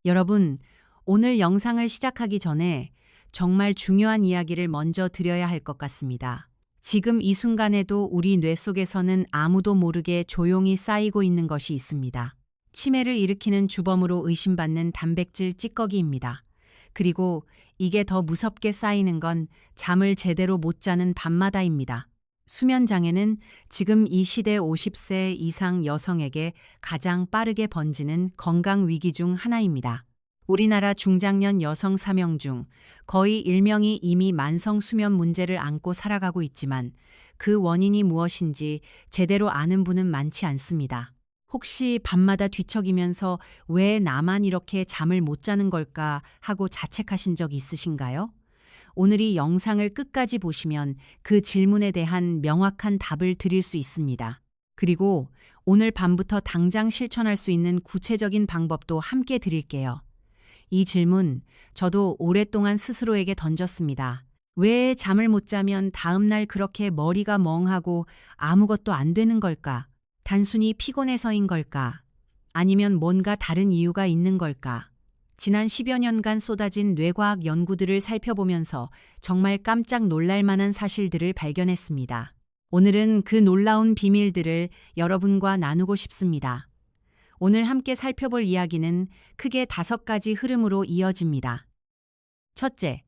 여러분, 오늘 영상을 시작하기 전에 정말 중요한 이야기를 먼저 드려야 할 것 같습니다. 지금 이 순간에도 우리 뇌 속에서는 아무도 모르게 조용히 쌓이고 있는 것이 있습니다. 치매를 일으키는 주범으로 의심받는 단백질 찌꺼기입니다. 그리고 이게 더 무섭게 쌓이는 건 잠을 제대로 못 자는 밤마다입니다. 수면 장애는 지금 이 시대 50세 이상 여성에게 가장 빠르게 번지는 건강 위기 중 하나입니다. 우리나라 중장년 여성 3명 중 거의 1명이 이미 만성 수면 문제를 안고 살아가고 있지만 그 원인이 무엇인지 제대로 아는 분은 많지 않습니다. 혹시 밤마다 뒤척이면서 왜 나만 이렇게 잠을 못 자는 걸까 하고 자책하신 적 있으신가요? 오늘 이 영상을 끝까지 보시면 그 질문에 대한 명확한 답을 드릴 수 있습니다. 그리고 오늘 밤부터 당장 실천할 수 있는 구체적인 방법도 함께 드릴게요. 이 질문 저도 오랫동안 스스로에게 던졌습니다. 왜 잠을 못 자면 다음날 그렇게 머리가 멍하고 아무것도 안 되는 걸까? 단순히 피곤해서인 걸까? 아니면 뭔가 다른 이유가 있는 걸까? 지난 10여 년간 쏟아진 뇌과학 연구들을 살펴보면서 정말 깜짝 놀랄 만한 사실들을 발견했습니다. 오늘은 그 놀라운 비밀들을 여러분과 나누고 싶습니다. 오늘 함께 살펴볼 이야기는 크게 5가지 흐름으로 이어집니다. 첫째,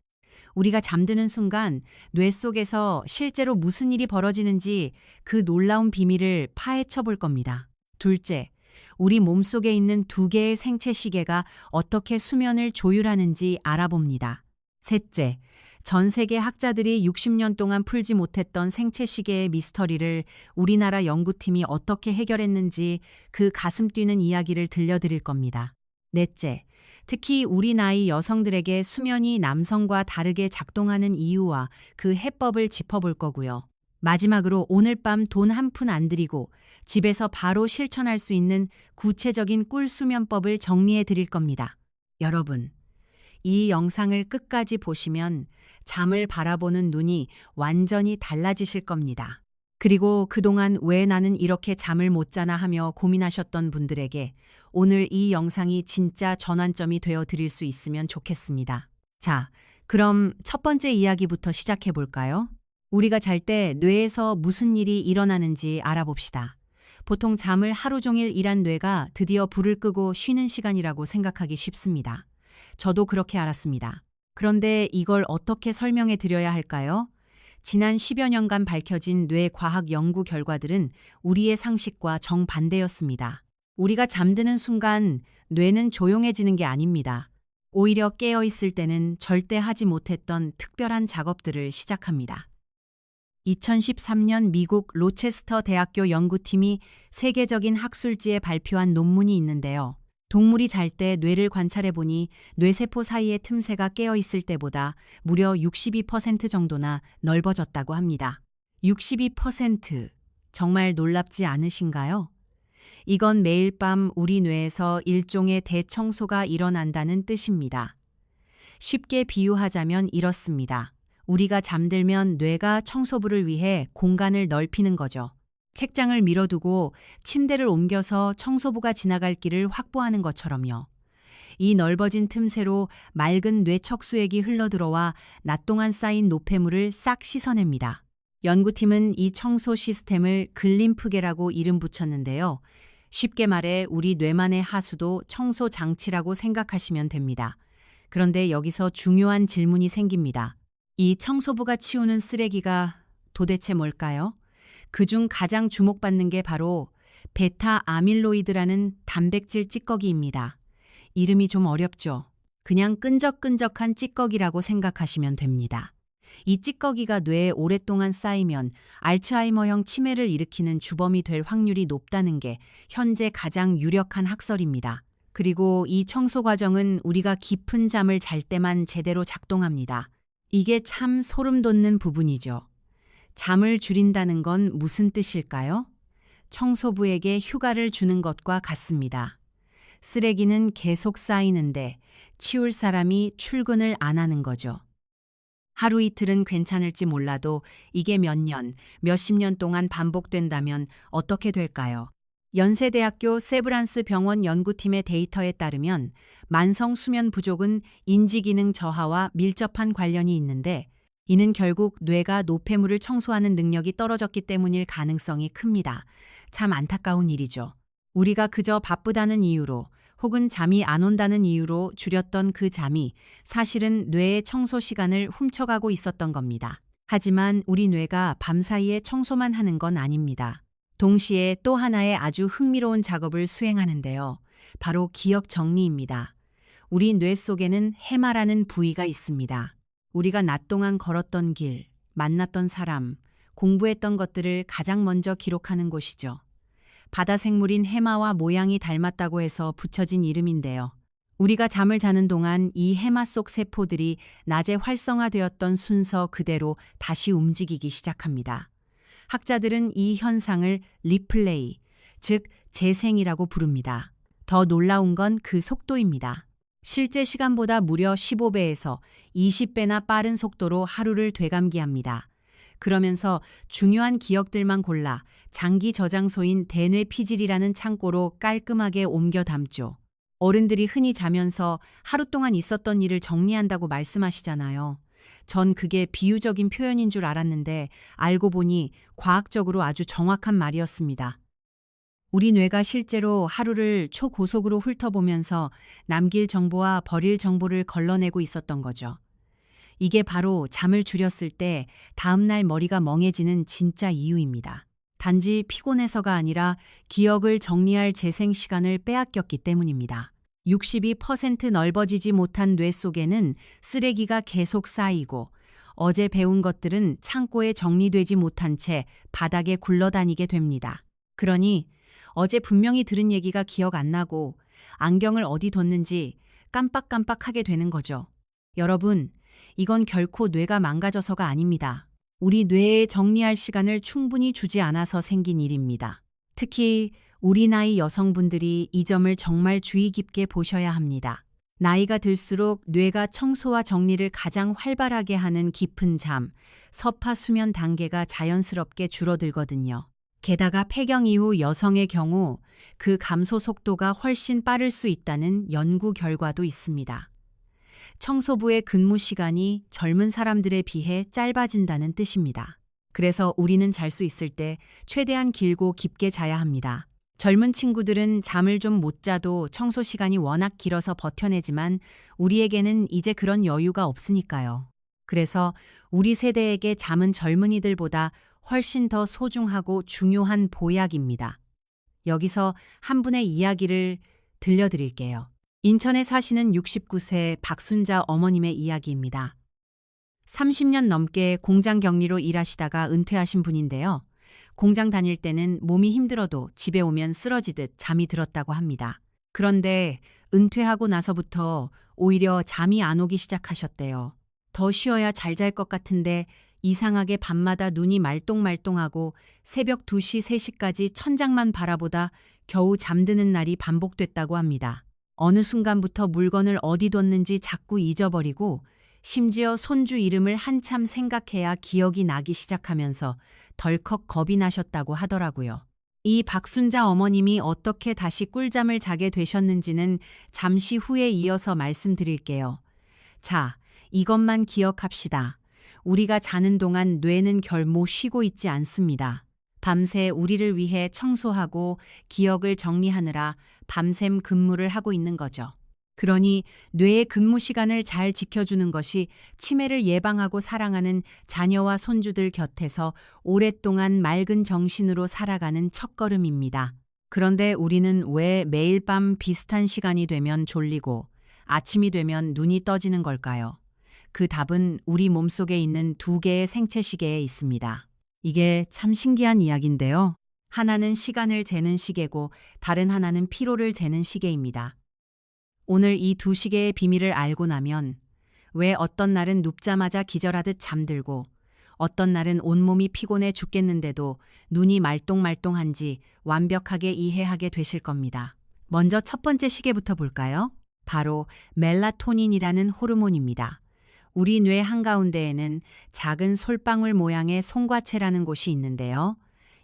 우리가 잠드는 순간 뇌 속에서 실제로 무슨 일이 벌어지는지 그 놀라운 비밀을 파헤쳐 볼 겁니다. 둘째, 우리 몸속에 있는 2개의 생체 시계가 어떻게 수면을 조율하는지 알아봅니다. 셋째, 전 세계 학자들이 60년 동안 풀지 못했던 생체 시계의 미스터리를 우리나라 연구팀이 어떻게 해결했는지 그 가슴 뛰는 이야기를 들려드릴 겁니다. 넷째, 특히 우리 나이 여성들에게 수면이 남성과 다르게 작동하는 이유와 그 해법을 짚어볼 거고요. 마지막으로 오늘 밤 돈 한 푼 안 들이고 집에서 바로 실천할 수 있는 구체적인 꿀 수면법을 정리해 드릴 겁니다. 여러분, 이 영상을 끝까지 보시면 잠을 바라보는 눈이 완전히 달라지실 겁니다. 그리고 그동안 왜 나는 이렇게 잠을 못 자나 하며 고민하셨던 분들에게 오늘 이 영상이 진짜 전환점이 되어 드릴 수 있으면 좋겠습니다. 자, 그럼 첫 번째 이야기부터 시작해 볼까요? 우리가 잘 때 뇌에서 무슨 일이 일어나는지 알아봅시다. 보통 잠을 하루 종일 일한 뇌가 드디어 불을 끄고 쉬는 시간이라고 생각하기 쉽습니다. 저도 그렇게 알았습니다. 그런데 이걸 어떻게 설명해 드려야 할까요? 지난 10여 년간 밝혀진 뇌 과학 연구 결과들은 우리의 상식과 정반대였습니다. 우리가 잠드는 순간 뇌는 조용해지는 게 아닙니다. 오히려 깨어 있을 때는 절대 하지 못했던 특별한 작업들을 시작합니다. 2013년 미국 로체스터 대학교 연구팀이 세계적인 학술지에 발표한 논문이 있는데요. 동물이 잘 때 뇌를 관찰해 보니 뇌세포 사이의 틈새가 깨어 있을 때보다 무려 62% 정도나 넓어졌다고 합니다. 62%. 정말 놀랍지 않으신가요? 이건 매일 밤 우리 뇌에서 일종의 대청소가 일어난다는 뜻입니다. 쉽게 비유하자면 이렇습니다. 우리가 잠들면 뇌가 청소부를 위해 공간을 넓히는 거죠. 책장을 밀어두고 침대를 옮겨서 청소부가 지나갈 길을 확보하는 것처럼요. 이 넓어진 틈새로 맑은 뇌 척수액이 흘러들어와 낮 동안 쌓인 노폐물을 싹 씻어냅니다. 연구팀은 이 청소 시스템을 글림프계라고 이름 붙였는데요. 쉽게 말해 우리 뇌만의 하수도 청소 장치라고 생각하시면 됩니다. 그런데 여기서 중요한 질문이 생깁니다. 이 청소부가 치우는 쓰레기가 도대체 뭘까요? 그중 가장 주목받는 게 바로 베타 아밀로이드라는 단백질 찌꺼기입니다. 이름이 좀 어렵죠? 그냥 끈적끈적한 찌꺼기라고 생각하시면 됩니다. 이 찌꺼기가 뇌에 오랫동안 쌓이면 알츠하이머형 치매를 일으키는 주범이 될 확률이 높다는 게 현재 가장 유력한 학설입니다. 그리고 이 청소 과정은 우리가 깊은 잠을 잘 때만 제대로 작동합니다. 이게 참 소름 돋는 부분이죠. 잠을 줄인다는 건 무슨 뜻일까요? 청소부에게 휴가를 주는 것과 같습니다. 쓰레기는 계속 쌓이는데 치울 사람이 출근을 안 하는 거죠. 하루 이틀은 괜찮을지 몰라도 이게 몇 년, 몇십 년 동안 반복된다면 어떻게 될까요? 연세대학교 세브란스 병원 연구팀의 데이터에 따르면 만성 수면 부족은 인지기능 저하와 밀접한 관련이 있는데, 이는 결국 뇌가 노폐물을 청소하는 능력이 떨어졌기 때문일 가능성이 큽니다. 참 안타까운 일이죠. 우리가 그저 바쁘다는 이유로 혹은 잠이 안 온다는 이유로 줄였던 그 잠이 사실은 뇌의 청소 시간을 훔쳐가고 있었던 겁니다. 하지만 우리 뇌가 밤사이에 청소만 하는 건 아닙니다. 동시에 또 하나의 아주 흥미로운 작업을 수행하는데요. 바로 기억 정리입니다. 우리 뇌 속에는 해마라는 부위가 있습니다. 우리가 낮 동안 걸었던 길, 만났던 사람, 공부했던 것들을 가장 먼저 기록하는 곳이죠. 바다 생물인 해마와 모양이 닮았다고 해서 붙여진 이름인데요. 우리가 잠을 자는 동안 이 해마 속 세포들이 낮에 활성화되었던 순서 그대로 다시 움직이기 시작합니다. 학자들은 이 현상을 리플레이, 즉 재생이라고 부릅니다. 더 놀라운 건 그 속도입니다. 실제 시간보다 무려 15배에서 20배나 빠른 속도로 하루를 되감기합니다. 그러면서 중요한 기억들만 골라 장기 저장소인 대뇌 피질이라는 창고로 깔끔하게 옮겨 담죠. 어른들이 흔히 자면서 하루 동안 있었던 일을 정리한다고 말씀하시잖아요. 전 그게 비유적인 표현인 줄 알았는데 알고 보니 과학적으로 아주 정확한 말이었습니다. 우리 뇌가 실제로 하루를 초고속으로 훑어보면서 남길 정보와 버릴 정보를 걸러내고 있었던 거죠. 이게 바로 잠을 줄였을 때 다음날 머리가 멍해지는 진짜 이유입니다. 단지 피곤해서가 아니라 기억을 정리할 재생 시간을 빼앗겼기 때문입니다. 62% 넓어지지 못한 뇌 속에는 쓰레기가 계속 쌓이고, 어제 배운 것들은 창고에 정리되지 못한 채 바닥에 굴러다니게 됩니다. 그러니 어제 분명히 들은 얘기가 기억 안 나고 안경을 어디 뒀는지 깜빡깜빡하게 되는 거죠. 여러분, 이건 결코 뇌가 망가져서가 아닙니다. 우리 뇌에 정리할 시간을 충분히 주지 않아서 생긴 일입니다. 특히 우리 나이 여성분들이 이 점을 정말 주의 깊게 보셔야 합니다. 나이가 들수록 뇌가 청소와 정리를 가장 활발하게 하는 깊은 잠, 서파 수면 단계가 자연스럽게 줄어들거든요. 게다가 폐경 이후 여성의 경우 그 감소 속도가 훨씬 빠를 수 있다는 연구 결과도 있습니다. 청소부의 근무 시간이 젊은 사람들에 비해 짧아진다는 뜻입니다. 그래서 우리는 잘 수 있을 때 최대한 길고 깊게 자야 합니다. 젊은 친구들은 잠을 좀 못 자도 청소 시간이 워낙 길어서 버텨내지만 우리에게는 이제 그런 여유가 없으니까요. 그래서 우리 세대에게 잠은 젊은이들보다 훨씬 더 소중하고 중요한 보약입니다. 여기서 한 분의 이야기를 들려드릴게요. 인천에 사시는 69세 박순자 어머님의 이야기입니다. 30년 넘게 공장 격리로 일하시다가 은퇴하신 분인데요. 공장 다닐 때는 몸이 힘들어도 집에 오면 쓰러지듯 잠이 들었다고 합니다. 그런데 은퇴하고 나서부터 오히려 잠이 안 오기 시작하셨대요. 더 쉬어야 잘 잘 것 같은데 이상하게 밤마다 눈이 말똥말똥하고 새벽 2시, 3시까지 천장만 바라보다 겨우 잠드는 날이 반복됐다고 합니다. 어느 순간부터 물건을 어디 뒀는지 자꾸 잊어버리고 심지어 손주 이름을 한참 생각해야 기억이 나기 시작하면서 덜컥 겁이 나셨다고 하더라고요. 이 박순자 어머님이 어떻게 다시 꿀잠을 자게 되셨는지는 잠시 후에 이어서 말씀드릴게요. 자, 이것만 기억합시다. 우리가 자는 동안 뇌는 결코 쉬고 있지 않습니다. 밤새 우리를 위해 청소하고 기억을 정리하느라 밤샘 근무를 하고 있는 거죠. 그러니 뇌의 근무 시간을 잘 지켜주는 것이 치매를 예방하고 사랑하는 자녀와 손주들 곁에서 오랫동안 맑은 정신으로 살아가는 첫걸음입니다. 그런데 우리는 왜 매일 밤 비슷한 시간이 되면 졸리고 아침이 되면 눈이 떠지는 걸까요? 그 답은 우리 몸속에 있는 두 개의 생체 시계에 있습니다. 이게 참 신기한 이야기인데요. 하나는 시간을 재는 시계고 다른 하나는 피로를 재는 시계입니다. 오늘 이 두 시계의 비밀을 알고 나면 왜 어떤 날은 눕자마자 기절하듯 잠들고 어떤 날은 온몸이 피곤해 죽겠는데도 눈이 말똥말똥한지 완벽하게 이해하게 되실 겁니다. 먼저 첫 번째 시계부터 볼까요? 바로 멜라토닌이라는 호르몬입니다. 우리 뇌 한가운데에는 작은 솔방울 모양의 송과체라는 곳이 있는데요.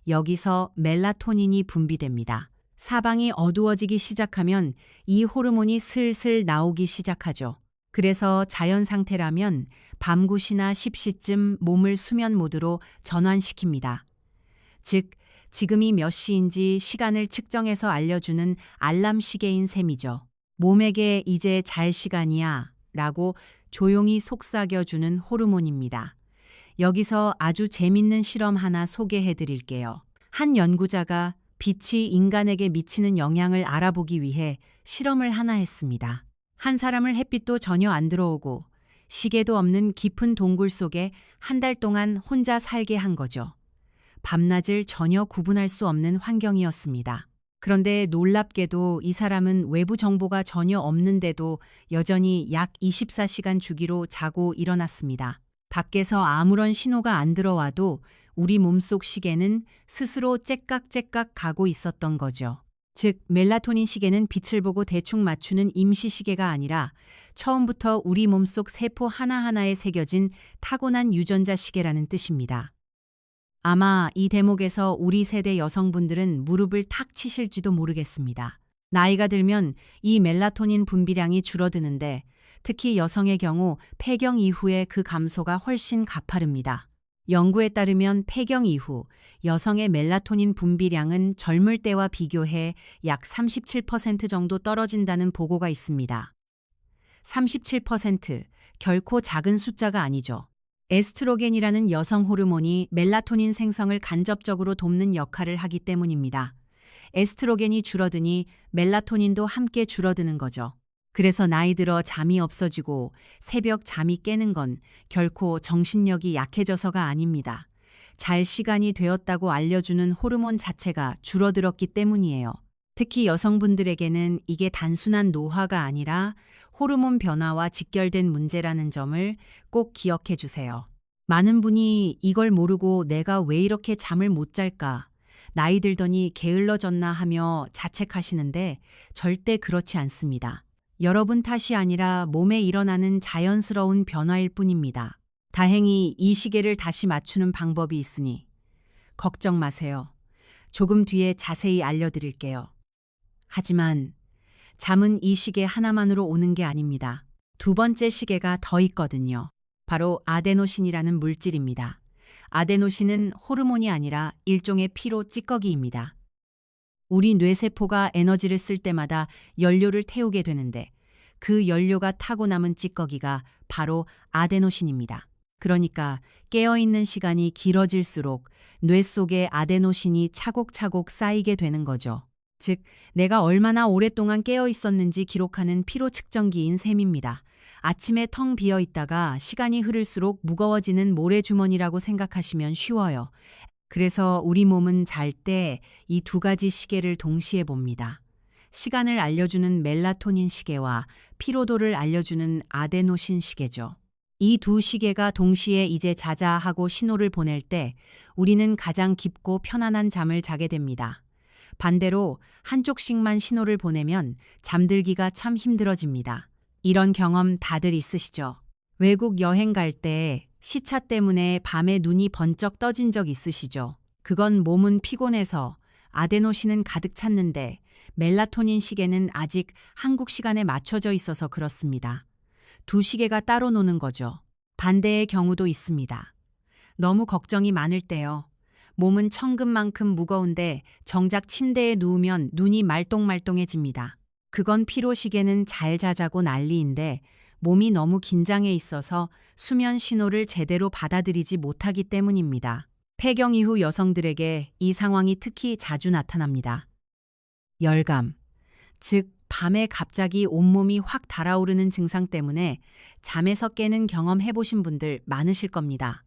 여기서 멜라토닌이 분비됩니다. 사방이 어두워지기 시작하면 이 호르몬이 슬슬 나오기 시작하죠. 그래서 자연 상태라면 밤 9시나 10시쯤 몸을 수면 모드로 전환시킵니다. 즉, 지금이 몇 시인지 시간을 측정해서 알려주는 알람 시계인 셈이죠. 몸에게 이제 잘 시간이야 라고 조용히 속삭여주는 호르몬입니다. 여기서 아주 재밌는 실험 하나 소개해 드릴게요. 한 연구자가 빛이 인간에게 미치는 영향을 알아보기 위해 실험을 하나 했습니다. 한 사람을 햇빛도 전혀 안 들어오고 시계도 없는 깊은 동굴 속에 한 달 동안 혼자 살게 한 거죠. 밤낮을 전혀 구분할 수 없는 환경이었습니다. 그런데 놀랍게도 이 사람은 외부 정보가 전혀 없는데도 여전히 약 24시간 주기로 자고 일어났습니다. 밖에서 아무런 신호가 안 들어와도 우리 몸속 시계는 스스로 째깍째깍 가고 있었던 거죠. 즉, 멜라토닌 시계는 빛을 보고 대충 맞추는 임시 시계가 아니라 처음부터 우리 몸속 세포 하나하나에 새겨진 타고난 유전자 시계라는 뜻입니다. 아마 이 대목에서 우리 세대 여성분들은 무릎을 탁 치실지도 모르겠습니다. 나이가 들면 이 멜라토닌 분비량이 줄어드는데 특히 여성의 경우 폐경 이후에 그 감소가 훨씬 가파릅니다. 연구에 따르면 폐경 이후 여성의 멜라토닌 분비량은 젊을 때와 비교해 약 37% 정도 떨어진다는 보고가 있습니다. 37%, 결코 작은 숫자가 아니죠. 에스트로겐이라는 여성 호르몬이 멜라토닌 생성을 간접적으로 돕는 역할을 하기 때문입니다. 에스트로겐이 줄어드니 멜라토닌도 함께 줄어드는 거죠. 그래서 나이 들어 잠이 없어지고 새벽 잠이 깨는 건 결코 정신력이 약해져서가 아닙니다. 잘 시간이 되었다고 알려주는 호르몬 자체가 줄어들었기 때문이에요. 특히 여성분들에게는 이게 단순한 노화가 아니라 호르몬 변화와 직결된 문제라는 점을 꼭 기억해 주세요. 많은 분이 이걸 모르고 내가 왜 이렇게 잠을 못 잘까, 나이 들더니 게을러졌나 하며 자책하시는데 절대 그렇지 않습니다. 여러분 탓이 아니라 몸에 일어나는 자연스러운 변화일 뿐입니다. 다행히 이 시계를 다시 맞추는 방법이 있으니 걱정 마세요. 조금 뒤에 자세히 알려드릴게요. 하지만 잠은 이 시계 하나만으로 오는 게 아닙니다. 두 번째 시계가 더 있거든요. 바로 아데노신이라는 물질입니다. 아데노신은 호르몬이 아니라 일종의 피로 찌꺼기입니다. 우리 뇌세포가 에너지를 쓸 때마다 연료를 태우게 되는데 그 연료가 타고 남은 찌꺼기가 바로 아데노신입니다. 그러니까 깨어있는 시간이 길어질수록 뇌 속에 아데노신이 차곡차곡 쌓이게 되는 거죠. 즉, 내가 얼마나 오랫동안 깨어 있었는지 기록하는 피로 측정기인 셈입니다. 아침에 텅 비어 있다가 시간이 흐를수록 무거워지는 모래주머니라고 생각하시면 쉬워요. 그래서 우리 몸은 잘 때 이 두 가지 시계를 동시에 봅니다. 시간을 알려주는 멜라토닌 시계와 피로도를 알려주는 아데노신 시계죠. 이 두 시계가 동시에 이제 자자 하고 신호를 보낼 때 우리는 가장 깊고 편안한 잠을 자게 됩니다. 반대로 한쪽씩만 신호를 보내면 잠들기가 참 힘들어집니다. 이런 경험 다들 있으시죠? 외국 여행 갈 때 시차 때문에 밤에 눈이 번쩍 떠진 적 있으시죠? 그건 몸은 피곤해서 아데노신은 가득 찼는데 멜라토닌 시계는 아직 한국 시간에 맞춰져 있어서 그렇습니다. 두 시계가 따로 노는 거죠. 반대의 경우도 있습니다. 너무 걱정이 많을 때요. 몸은 천근만큼 무거운데 정작 침대에 누우면 눈이 말똥말똥해집니다. 그건 피로시계는 잘 자자고 난리인데 몸이 너무 긴장해 있어서 수면 신호를 제대로 받아들이지 못하기 때문입니다. 폐경 이후 여성들에게 이 상황이 특히 자주 나타납니다. 열감, 즉 밤에 갑자기 온몸이 확 달아오르는 증상 때문에 잠에서 깨는 경험 해보신 분들 많으실 겁니다.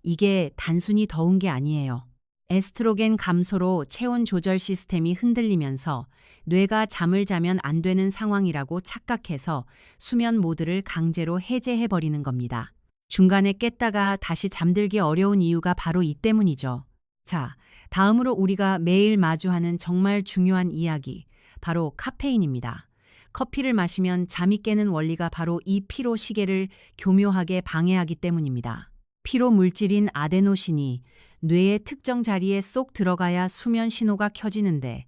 이게 단순히 더운 게 아니에요. 에스트로겐 감소로 체온 조절 시스템이 흔들리면서 뇌가 잠을 자면 안 되는 상황이라고 착각해서 수면 모드를 강제로 해제해버리는 겁니다. 중간에 깼다가 다시 잠들기 어려운 이유가 바로 이 때문이죠. 자, 다음으로 우리가 매일 마주하는 정말 중요한 이야기, 바로 카페인입니다. 커피를 마시면 잠이 깨는 원리가 바로 이 피로 시계를 교묘하게 방해하기 때문입니다. 피로 물질인 아데노신이 뇌의 특정 자리에 쏙 들어가야 수면 신호가 켜지는데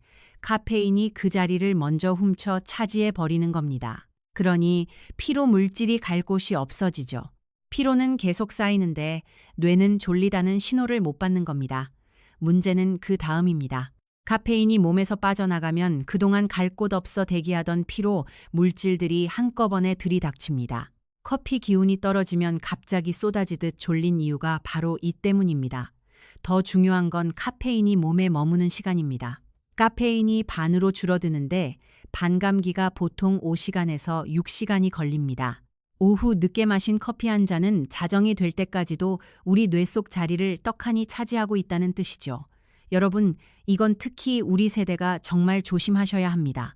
카페인이 그 자리를 먼저 훔쳐 차지해 버리는 겁니다. 그러니 피로 물질이 갈 곳이 없어지죠. 피로는 계속 쌓이는데 뇌는 졸리다는 신호를 못 받는 겁니다. 문제는 그 다음입니다. 카페인이 몸에서 빠져나가면 그동안 갈 곳 없어 대기하던 피로 물질들이 한꺼번에 들이닥칩니다. 커피 기운이 떨어지면 갑자기 쏟아지듯 졸린 이유가 바로 이 때문입니다. 더 중요한 건 카페인이 몸에 머무는 시간입니다. 카페인이 반으로 줄어드는데 반감기가 보통 5시간에서 6시간이 걸립니다. 오후 늦게 마신 커피 한 잔은 자정이 될 때까지도 우리 뇌 속 자리를 떡하니 차지하고 있다는 뜻이죠. 여러분, 이건 특히 우리 세대가 정말 조심하셔야 합니다.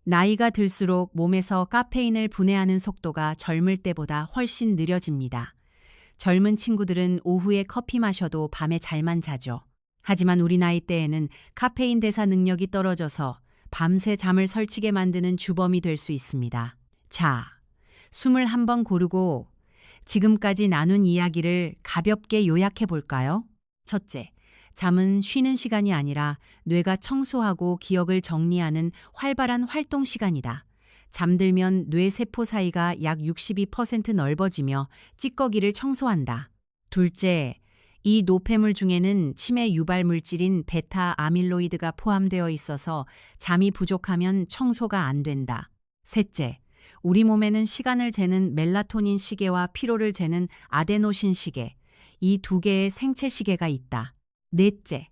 나이가 들수록 몸에서 카페인을 분해하는 속도가 젊을 때보다 훨씬 느려집니다. 젊은 친구들은 오후에 커피 마셔도 밤에 잘만 자죠. 하지만 우리 나이 때에는 카페인 대사 능력이 떨어져서 밤새 잠을 설치게 만드는 주범이 될 수 있습니다. 자, 숨을 한번 고르고 지금까지 나눈 이야기를 가볍게 요약해 볼까요? 첫째, 잠은 쉬는 시간이 아니라 뇌가 청소하고 기억을 정리하는 활발한 활동 시간이다. 잠들면 뇌 세포 사이가 약 62% 넓어지며 찌꺼기를 청소한다. 둘째, 이 노폐물 중에는 치매 유발 물질인 베타 아밀로이드가 포함되어 있어서 잠이 부족하면 청소가 안 된다. 셋째, 우리 몸에는 시간을 재는 멜라토닌 시계와 피로를 재는 아데노신 시계, 이 두 개의 생체 시계가 있다. 넷째,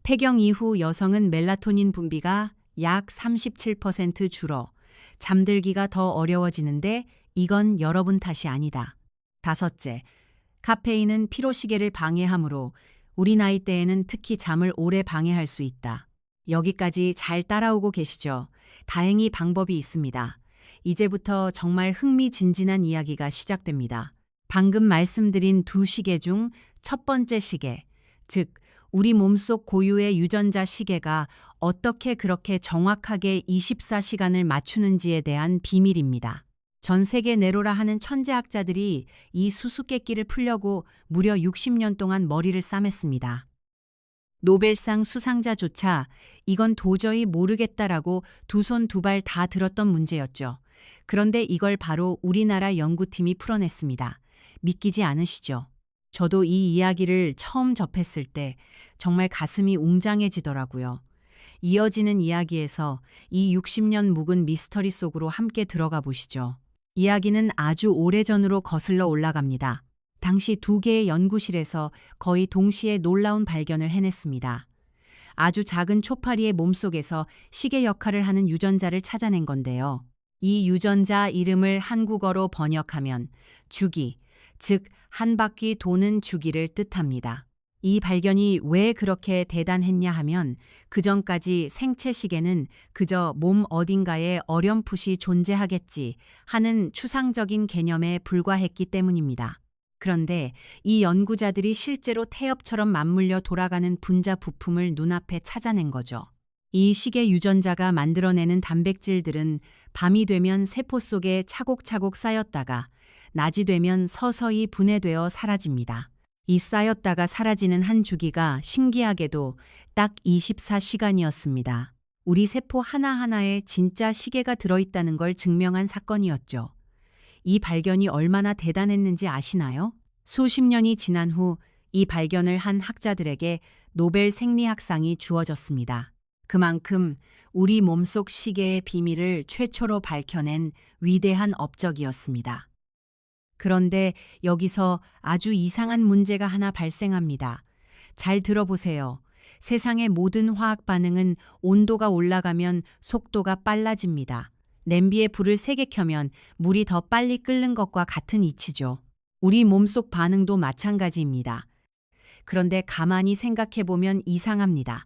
폐경 이후 여성은 멜라토닌 분비가 약 37% 줄어 잠들기가 더 어려워지는데 이건 여러분 탓이 아니다. 다섯째, 카페인은 피로시계를 방해하므로 우리 나이 때에는 특히 잠을 오래 방해할 수 있다. 여기까지 잘 따라오고 계시죠? 다행히 방법이 있습니다. 이제부터 정말 흥미진진한 이야기가 시작됩니다. 방금 말씀드린 두 시계 중 첫 번째 시계, 즉 우리 몸속 고유의 유전자 시계가 어떻게 그렇게 정확하게 24시간을 맞추는지에 대한 비밀입니다. 전 세계 내로라 하는 천재학자들이 이 수수께끼를 풀려고 무려 60년 동안 머리를 싸맸습니다. 노벨상 수상자조차 이건 도저히 모르겠다라고 두 손 두 발 다 들었던 문제였죠. 그런데 이걸 바로 우리나라 연구팀이 풀어냈습니다. 믿기지 않으시죠? 저도 이 이야기를 처음 접했을 때 정말 가슴이 웅장해지더라고요. 이어지는 이야기에서 이 60년 묵은 미스터리 속으로 함께 들어가 보시죠. 이야기는 아주 오래전으로 거슬러 올라갑니다. 당시 두 개의 연구실에서 거의 동시에 놀라운 발견을 해냈습니다. 아주 작은 초파리의 몸속에서 시계 역할을 하는 유전자를 찾아낸 건데요. 이 유전자 이름을 한국어로 번역하면 주기, 즉 한 바퀴 도는 주기를 뜻합니다. 이 발견이 왜 그렇게 대단했냐 하면 그전까지 생체 시계는 그저 몸 어딘가에 어렴풋이 존재하겠지 하는 추상적인 개념에 불과했기 때문입니다. 그런데 이 연구자들이 실제로 태엽처럼 맞물려 돌아가는 분자 부품을 눈앞에 찾아낸 거죠. 이 시계 유전자가 만들어내는 단백질들은 밤이 되면 세포 속에 차곡차곡 쌓였다가 낮이 되면 서서히 분해되어 사라집니다. 이 쌓였다가 사라지는 한 주기가 신기하게도 딱 24시간이었습니다. 우리 세포 하나하나에 진짜 시계가 들어있다는 걸 증명한 사건이었죠. 이 발견이 얼마나 대단했는지 아시나요? 수십 년이 지난 후 이 발견을 한 학자들에게 노벨 생리학상이 주어졌습니다. 그만큼 우리 몸속 시계의 비밀을 최초로 밝혀낸 위대한 업적이었습니다. 그런데 여기서 아주 이상한 문제가 하나 발생합니다. 잘 들어보세요. 세상의 모든 화학 반응은 온도가 올라가면 속도가 빨라집니다. 냄비에 불을 세게 켜면 물이 더 빨리 끓는 것과 같은 이치죠. 우리 몸속 반응도 마찬가지입니다. 그런데 가만히 생각해보면 이상합니다.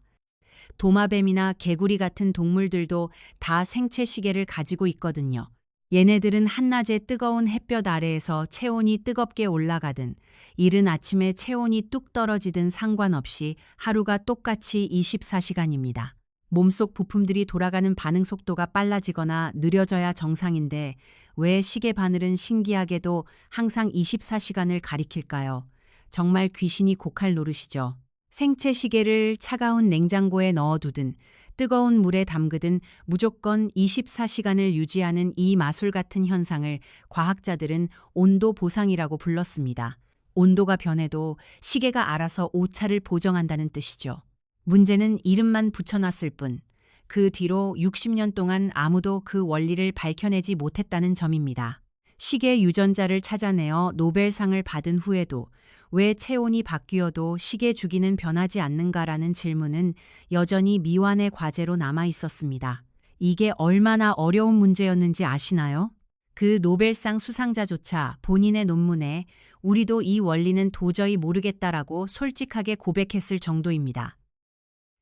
도마뱀이나 개구리 같은 동물들도 다 생체 시계를 가지고 있거든요. 얘네들은 한낮에 뜨거운 햇볕 아래에서 체온이 뜨겁게 올라가든 이른 아침에 체온이 뚝 떨어지든 상관없이 하루가 똑같이 24시간입니다. 몸속 부품들이 돌아가는 반응 속도가 빨라지거나 느려져야 정상인데 왜 시계 바늘은 신기하게도 항상 24시간을 가리킬까요? 정말 귀신이 고칼 노릇이죠. 생체 시계를 차가운 냉장고에 넣어두든 뜨거운 물에 담그든 무조건 24시간을 유지하는 이 마술 같은 현상을 과학자들은 온도 보상이라고 불렀습니다. 온도가 변해도 시계가 알아서 오차를 보정한다는 뜻이죠. 문제는 이름만 붙여놨을 뿐, 그 뒤로 60년 동안 아무도 그 원리를 밝혀내지 못했다는 점입니다. 시계 유전자를 찾아내어 노벨상을 받은 후에도 왜 체온이 바뀌어도 시계 주기는 변하지 않는가라는 질문은 여전히 미완의 과제로 남아 있었습니다. 이게 얼마나 어려운 문제였는지 아시나요? 그 노벨상 수상자조차 본인의 논문에 우리도 이 원리는 도저히 모르겠다라고 솔직하게 고백했을 정도입니다.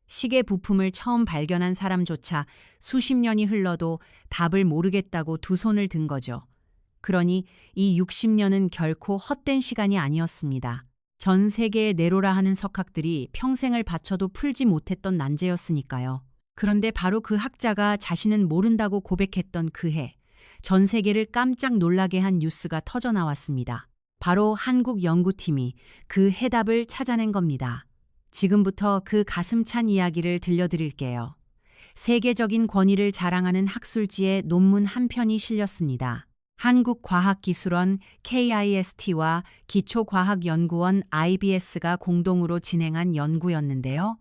시계 부품을 처음 발견한 사람조차 수십 년이 흘러도 답을 모르겠다고 두 손을 든 거죠. 그러니 이 60년은 결코 헛된 시간이 아니었습니다. 전 세계의 네로라 하는 석학들이 평생을 바쳐도 풀지 못했던 난제였으니까요. 그런데 바로 그 학자가 자신은 모른다고 고백했던 그 해, 전 세계를 깜짝 놀라게 한 뉴스가 터져 나왔습니다. 바로 한국 연구팀이 그 해답을 찾아낸 겁니다. 지금부터 그 가슴찬 이야기를 들려드릴게요. 세계적인 권위를 자랑하는 학술지에 논문 한 편이 실렸습니다. 한국과학기술원 KIST와 기초과학연구원 IBS가 공동으로 진행한 연구였는데요.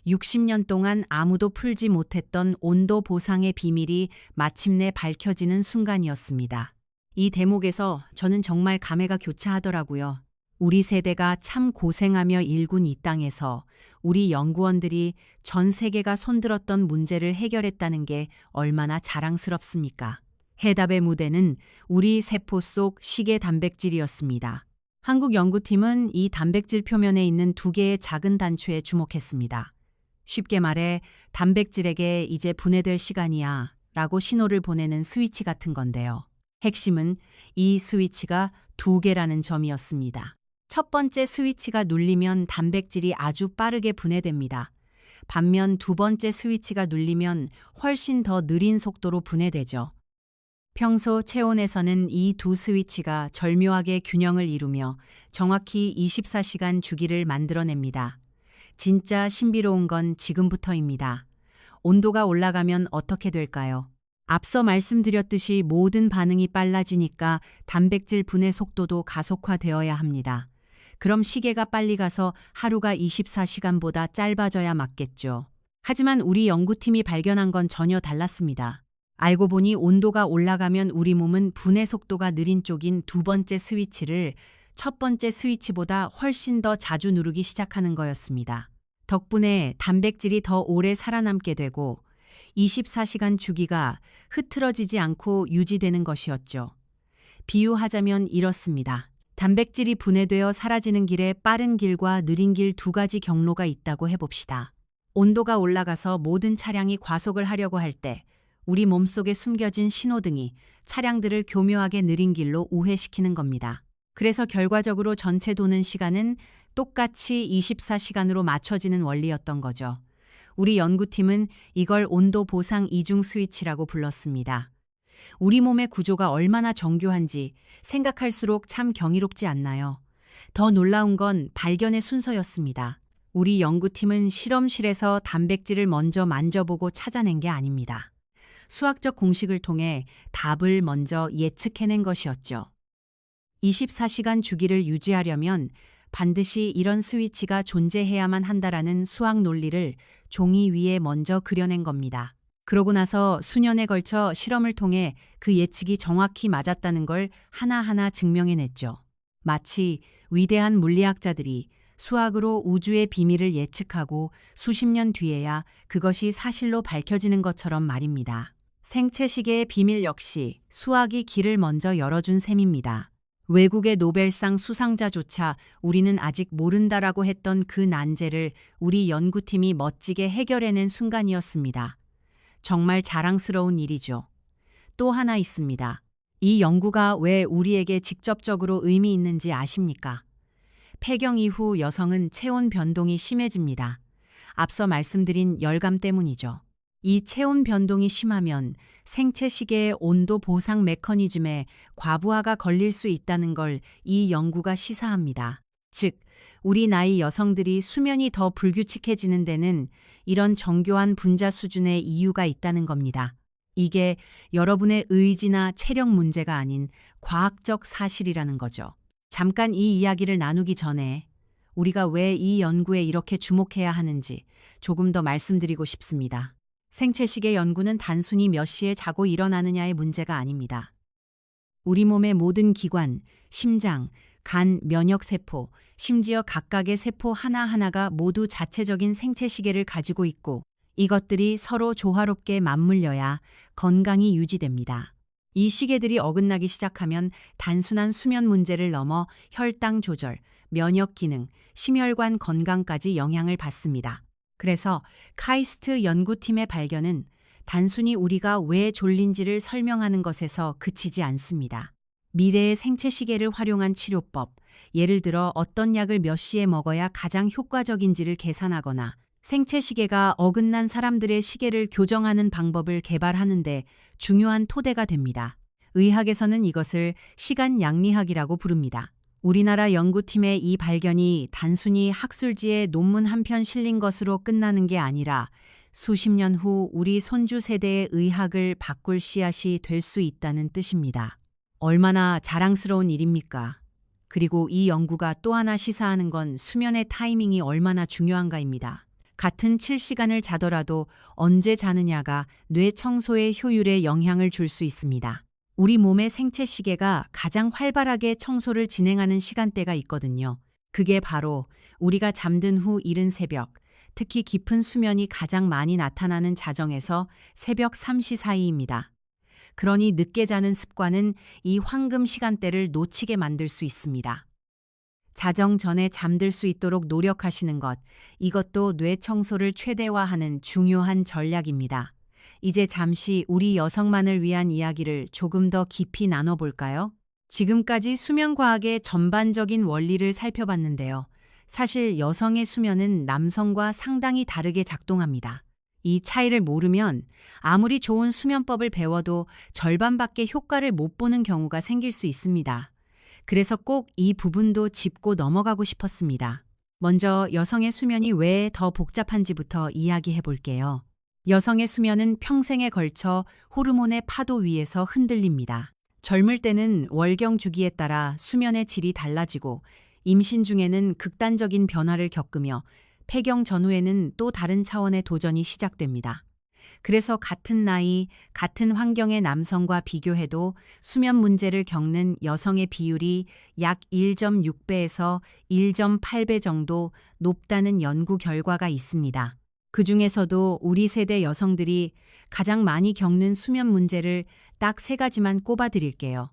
60년 동안 아무도 풀지 못했던 온도 보상의 비밀이 마침내 밝혀지는 순간이었습니다. 이 대목에서 저는 정말 감회가 교차하더라고요. 우리 세대가 참 고생하며 일군 이 땅에서 우리 연구원들이 전 세계가 손들었던 문제를 해결했다는 게 얼마나 자랑스럽습니까? 해답의 무대는 우리 세포 속 시계 단백질이었습니다. 한국 연구팀은 이 단백질 표면에 있는 두 개의 작은 단추에 주목했습니다. 쉽게 말해 단백질에게 이제 분해될 시간이야 라고 신호를 보내는 스위치 같은 건데요. 핵심은 이 스위치가 두 개라는 점이었습니다. 첫 번째 스위치가 눌리면 단백질이 아주 빠르게 분해됩니다. 반면 두 번째 스위치가 눌리면 훨씬 더 느린 속도로 분해되죠. 평소 체온에서는 이 두 스위치가 절묘하게 균형을 이루며 정확히 24시간 주기를 만들어냅니다. 진짜 신비로운 건 지금부터입니다. 온도가 올라가면 어떻게 될까요? 앞서 말씀드렸듯이 모든 반응이 빨라지니까 단백질 분해 속도도 가속화되어야 합니다. 그럼 시계가 빨리 가서 하루가 24시간보다 짧아져야 맞겠죠. 하지만 우리 연구팀이 발견한 건 전혀 달랐습니다. 알고 보니 온도가 올라가면 우리 몸은 분해 속도가 느린 쪽인 두 번째 스위치를 첫 번째 스위치보다 훨씬 더 자주 누르기 시작하는 거였습니다. 덕분에 단백질이 더 오래 살아남게 되고 24시간 주기가 흐트러지지 않고 유지되는 것이었죠. 비유하자면 이렇습니다. 단백질이 분해되어 사라지는 길에 빠른 길과 느린 길 두 가지 경로가 있다고 해봅시다. 온도가 올라가서 모든 차량이 과속을 하려고 할 때 우리 몸속에 숨겨진 신호등이 차량들을 교묘하게 느린 길로 우회시키는 겁니다. 그래서 결과적으로 전체 도는 시간은 똑같이 24시간으로 맞춰지는 원리였던 거죠. 우리 연구팀은 이걸 온도 보상 이중 스위치라고 불렀습니다. 우리 몸의 구조가 얼마나 정교한지 생각할수록 참 경이롭지 않나요? 더 놀라운 건 발견의 순서였습니다. 우리 연구팀은 실험실에서 단백질을 먼저 만져보고 찾아낸 게 아닙니다. 수학적 공식을 통해 답을 먼저 예측해낸 것이었죠. 24시간 주기를 유지하려면 반드시 이런 스위치가 존재해야만 한다라는 수학 논리를 종이 위에 먼저 그려낸 겁니다. 그러고 나서 수년에 걸쳐 실험을 통해 그 예측이 정확히 맞았다는 걸 하나하나 증명해냈죠. 마치 위대한 물리학자들이 수학으로 우주의 비밀을 예측하고 수십 년 뒤에야 그것이 사실로 밝혀지는 것처럼 말입니다. 생체시계의 비밀 역시 수학이 길을 먼저 열어준 셈입니다. 외국의 노벨상 수상자조차 우리는 아직 모른다라고 했던 그 난제를 우리 연구팀이 멋지게 해결해낸 순간이었습니다. 정말 자랑스러운 일이죠. 또 하나 있습니다. 이 연구가 왜 우리에게 직접적으로 의미 있는지 아십니까? 폐경 이후 여성은 체온 변동이 심해집니다. 앞서 말씀드린 열감 때문이죠. 이 체온 변동이 심하면 생체 시계의 온도 보상 메커니즘에 과부하가 걸릴 수 있다는 걸 이 연구가 시사합니다. 즉, 우리 나이 여성들이 수면이 더 불규칙해지는 데는 이런 정교한 분자 수준의 이유가 있다는 겁니다. 이게 여러분의 의지나 체력 문제가 아닌 과학적 사실이라는 거죠. 잠깐 이 이야기를 나누기 전에 우리가 왜 이 연구에 이렇게 주목해야 하는지 조금 더 말씀드리고 싶습니다. 생체시계 연구는 단순히 몇 시에 자고 일어나느냐의 문제가 아닙니다. 우리 몸의 모든 기관, 심장, 간, 면역세포, 심지어 각각의 세포 하나하나가 모두 자체적인 생체시계를 가지고 있고 이것들이 서로 조화롭게 맞물려야 건강이 유지됩니다. 이 시계들이 어긋나기 시작하면 단순한 수면 문제를 넘어 혈당 조절, 면역 기능, 심혈관 건강까지 영향을 받습니다. 그래서 카이스트 연구팀의 발견은 단순히 우리가 왜 졸린지를 설명하는 것에서 그치지 않습니다. 미래의 생체시계를 활용한 치료법, 예를 들어 어떤 약을 몇 시에 먹어야 가장 효과적인지를 계산하거나 생체시계가 어긋난 사람들의 시계를 교정하는 방법을 개발하는 데 중요한 토대가 됩니다. 의학에서는 이것을 시간 양리학이라고 부릅니다. 우리나라 연구팀의 이 발견이 단순히 학술지에 논문 한 편 실린 것으로 끝나는 게 아니라 수십 년 후 우리 손주 세대의 의학을 바꿀 씨앗이 될 수 있다는 뜻입니다. 얼마나 자랑스러운 일입니까? 그리고 이 연구가 또 하나 시사하는 건 수면의 타이밍이 얼마나 중요한가입니다. 같은 7시간을 자더라도 언제 자느냐가 뇌 청소의 효율에 영향을 줄 수 있습니다. 우리 몸의 생체 시계가 가장 활발하게 청소를 진행하는 시간대가 있거든요. 그게 바로 우리가 잠든 후 이른 새벽, 특히 깊은 수면이 가장 많이 나타나는 자정에서 새벽 3시 사이입니다. 그러니 늦게 자는 습관은 이 황금 시간대를 놓치게 만들 수 있습니다. 자정 전에 잠들 수 있도록 노력하시는 것, 이것도 뇌 청소를 최대화하는 중요한 전략입니다. 이제 잠시 우리 여성만을 위한 이야기를 조금 더 깊이 나눠볼까요? 지금까지 수면과학의 전반적인 원리를 살펴봤는데요. 사실 여성의 수면은 남성과 상당히 다르게 작동합니다. 이 차이를 모르면 아무리 좋은 수면법을 배워도 절반밖에 효과를 못 보는 경우가 생길 수 있습니다. 그래서 꼭 이 부분도 짚고 넘어가고 싶었습니다. 먼저 여성의 수면이 왜 더 복잡한지부터 이야기해 볼게요. 여성의 수면은 평생에 걸쳐 호르몬의 파도 위에서 흔들립니다. 젊을 때는 월경 주기에 따라 수면의 질이 달라지고 임신 중에는 극단적인 변화를 겪으며 폐경 전후에는 또 다른 차원의 도전이 시작됩니다. 그래서 같은 나이, 같은 환경의 남성과 비교해도 수면 문제를 겪는 여성의 비율이 약 1.6배에서 1.8배 정도 높다는 연구 결과가 있습니다. 그중에서도 우리 세대 여성들이 가장 많이 겪는 수면 문제를 딱 3가지만 꼽아드릴게요.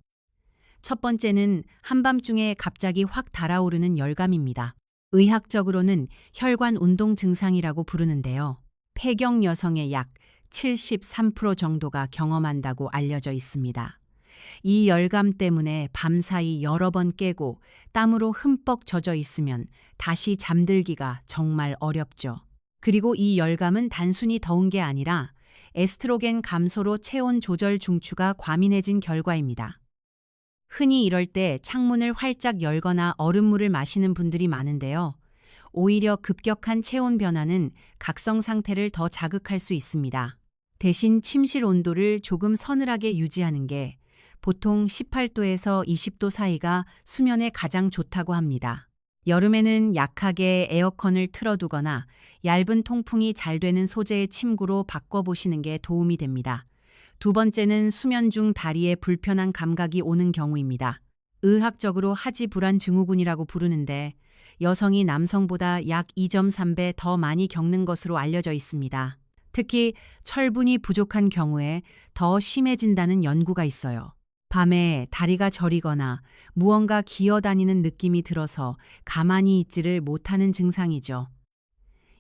첫 번째는 한밤중에 갑자기 확 달아오르는 열감입니다. 의학적으로는 혈관 운동 증상이라고 부르는데요. 폐경 여성의 약 73% 정도가 경험한다고 알려져 있습니다. 이 열감 때문에 밤사이 여러 번 깨고 땀으로 흠뻑 젖어 있으면 다시 잠들기가 정말 어렵죠. 그리고 이 열감은 단순히 더운 게 아니라 에스트로겐 감소로 체온 조절 중추가 과민해진 결과입니다. 흔히 이럴 때 창문을 활짝 열거나 얼음물을 마시는 분들이 많은데요. 오히려 급격한 체온 변화는 각성 상태를 더 자극할 수 있습니다. 대신 침실 온도를 조금 서늘하게 유지하는 게 보통 18도에서 20도 사이가 수면에 가장 좋다고 합니다. 여름에는 약하게 에어컨을 틀어두거나 얇은 통풍이 잘 되는 소재의 침구로 바꿔보시는 게 도움이 됩니다. 두 번째는 수면 중 다리에 불편한 감각이 오는 경우입니다. 의학적으로 하지 불안 증후군이라고 부르는데 여성이 남성보다 약 2.3배 더 많이 겪는 것으로 알려져 있습니다. 특히 철분이 부족한 경우에 더 심해진다는 연구가 있어요. 밤에 다리가 저리거나 무언가 기어다니는 느낌이 들어서 가만히 있지를 못하는 증상이죠.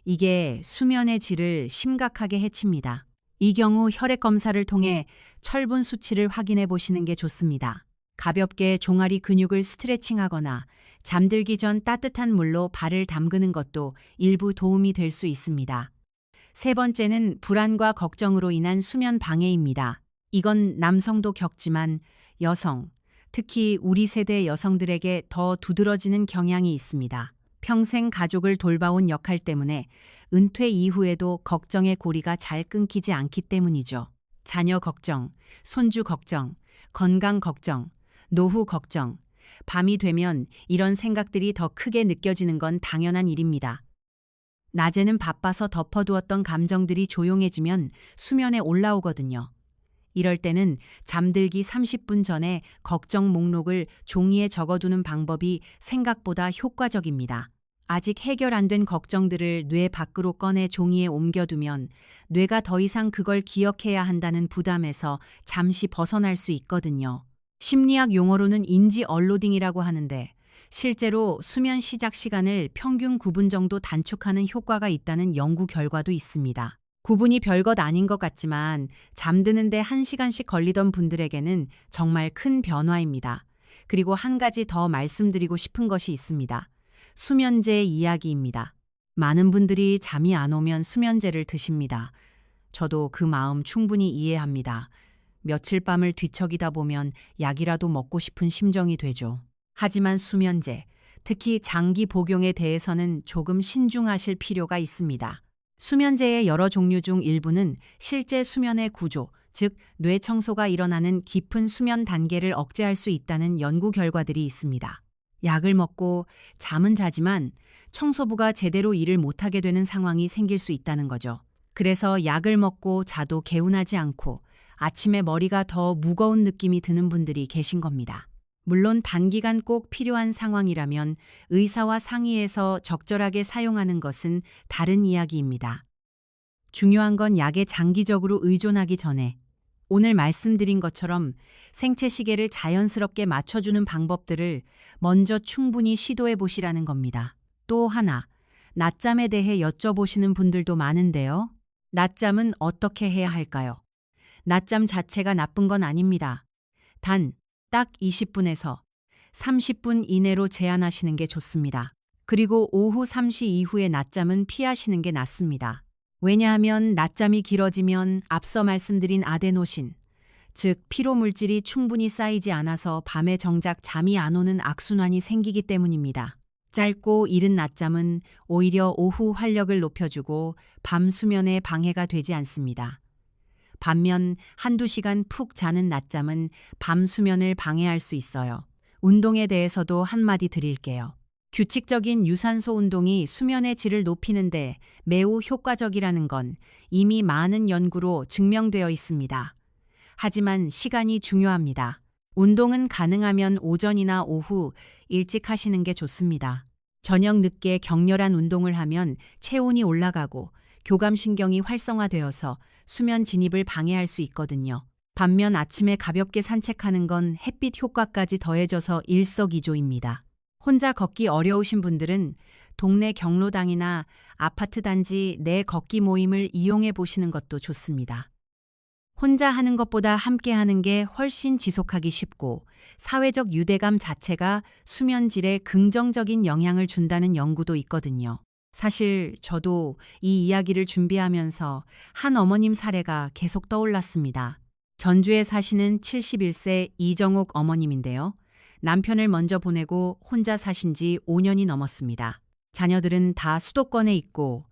이게 수면의 질을 심각하게 해칩니다. 이 경우 혈액 검사를 통해 철분 수치를 확인해 보시는 게 좋습니다. 가볍게 종아리 근육을 스트레칭하거나 잠들기 전 따뜻한 물로 발을 담그는 것도 일부 도움이 될 수 있습니다. 세 번째는 불안과 걱정으로 인한 수면 방해입니다. 이건 남성도 겪지만 여성, 특히 우리 세대 여성들에게 더 두드러지는 경향이 있습니다. 평생 가족을 돌봐온 역할 때문에 은퇴 이후에도 걱정의 고리가 잘 끊기지 않기 때문이죠. 자녀 걱정, 손주 걱정, 건강 걱정, 노후 걱정. 밤이 되면 이런 생각들이 더 크게 느껴지는 건 당연한 일입니다. 낮에는 바빠서 덮어두었던 감정들이 조용해지면 수면에 올라오거든요. 이럴 때는 잠들기 30분 전에 걱정 목록을 종이에 적어두는 방법이 생각보다 효과적입니다. 아직 해결 안 된 걱정들을 뇌 밖으로 꺼내 종이에 옮겨두면 뇌가 더 이상 그걸 기억해야 한다는 부담에서 잠시 벗어날 수 있거든요. 심리학 용어로는 인지 얼로딩이라고 하는데 실제로 수면 시작 시간을 평균 9분 정도 단축하는 효과가 있다는 연구 결과도 있습니다. 9분이 별것 아닌 것 같지만 잠드는데 1시간씩 걸리던 분들에게는 정말 큰 변화입니다. 그리고 한 가지 더 말씀드리고 싶은 것이 있습니다. 수면제 이야기입니다. 많은 분들이 잠이 안 오면 수면제를 드십니다. 저도 그 마음 충분히 이해합니다. 며칠 밤을 뒤척이다 보면 약이라도 먹고 싶은 심정이 되죠. 하지만 수면제, 특히 장기 복용에 대해서는 조금 신중하실 필요가 있습니다. 수면제의 여러 종류 중 일부는 실제 수면의 구조, 즉 뇌 청소가 일어나는 깊은 수면 단계를 억제할 수 있다는 연구 결과들이 있습니다. 약을 먹고 잠은 자지만 청소부가 제대로 일을 못하게 되는 상황이 생길 수 있다는 거죠. 그래서 약을 먹고 자도 개운하지 않고 아침에 머리가 더 무거운 느낌이 드는 분들이 계신 겁니다. 물론 단기간 꼭 필요한 상황이라면 의사와 상의해서 적절하게 사용하는 것은 다른 이야기입니다. 중요한 건 약에 장기적으로 의존하기 전에 오늘 말씀드린 것처럼 생체 시계를 자연스럽게 맞춰주는 방법들을 먼저 충분히 시도해 보시라는 겁니다. 또 하나, 낮잠에 대해 여쭤보시는 분들도 많은데요. 낮잠은 어떻게 해야 할까요? 낮잠 자체가 나쁜 건 아닙니다. 단, 딱 20분에서 30분 이내로 제한하시는 게 좋습니다. 그리고 오후 3시 이후의 낮잠은 피하시는 게 낫습니다. 왜냐하면 낮잠이 길어지면 앞서 말씀드린 아데노신, 즉 피로물질이 충분히 쌓이지 않아서 밤에 정작 잠이 안 오는 악순환이 생기기 때문입니다. 짧고 이른 낮잠은 오히려 오후 활력을 높여주고 밤 수면에 방해가 되지 않습니다. 반면 한두 시간 푹 자는 낮잠은 밤 수면을 방해할 수 있어요. 운동에 대해서도 한마디 드릴게요. 규칙적인 유산소 운동이 수면의 질을 높이는데 매우 효과적이라는 건 이미 많은 연구로 증명되어 있습니다. 하지만 시간이 중요합니다. 운동은 가능하면 오전이나 오후 일찍 하시는 게 좋습니다. 저녁 늦게 격렬한 운동을 하면 체온이 올라가고 교감신경이 활성화되어서 수면 진입을 방해할 수 있거든요. 반면 아침에 가볍게 산책하는 건 햇빛 효과까지 더해져서 일석이조입니다. 혼자 걷기 어려우신 분들은 동네 경로당이나 아파트 단지 내 걷기 모임을 이용해 보시는 것도 좋습니다. 혼자 하는 것보다 함께 하는 게 훨씬 지속하기 쉽고 사회적 유대감 자체가 수면 질에 긍정적인 영향을 준다는 연구도 있거든요. 사실 저도 이 이야기를 준비하면서 한 어머님 사례가 계속 떠올랐습니다. 전주에 사시는 71세 이정옥 어머님인데요. 남편을 먼저 보내고 혼자 사신 지 5년이 넘었습니다. 자녀들은 다 수도권에 있고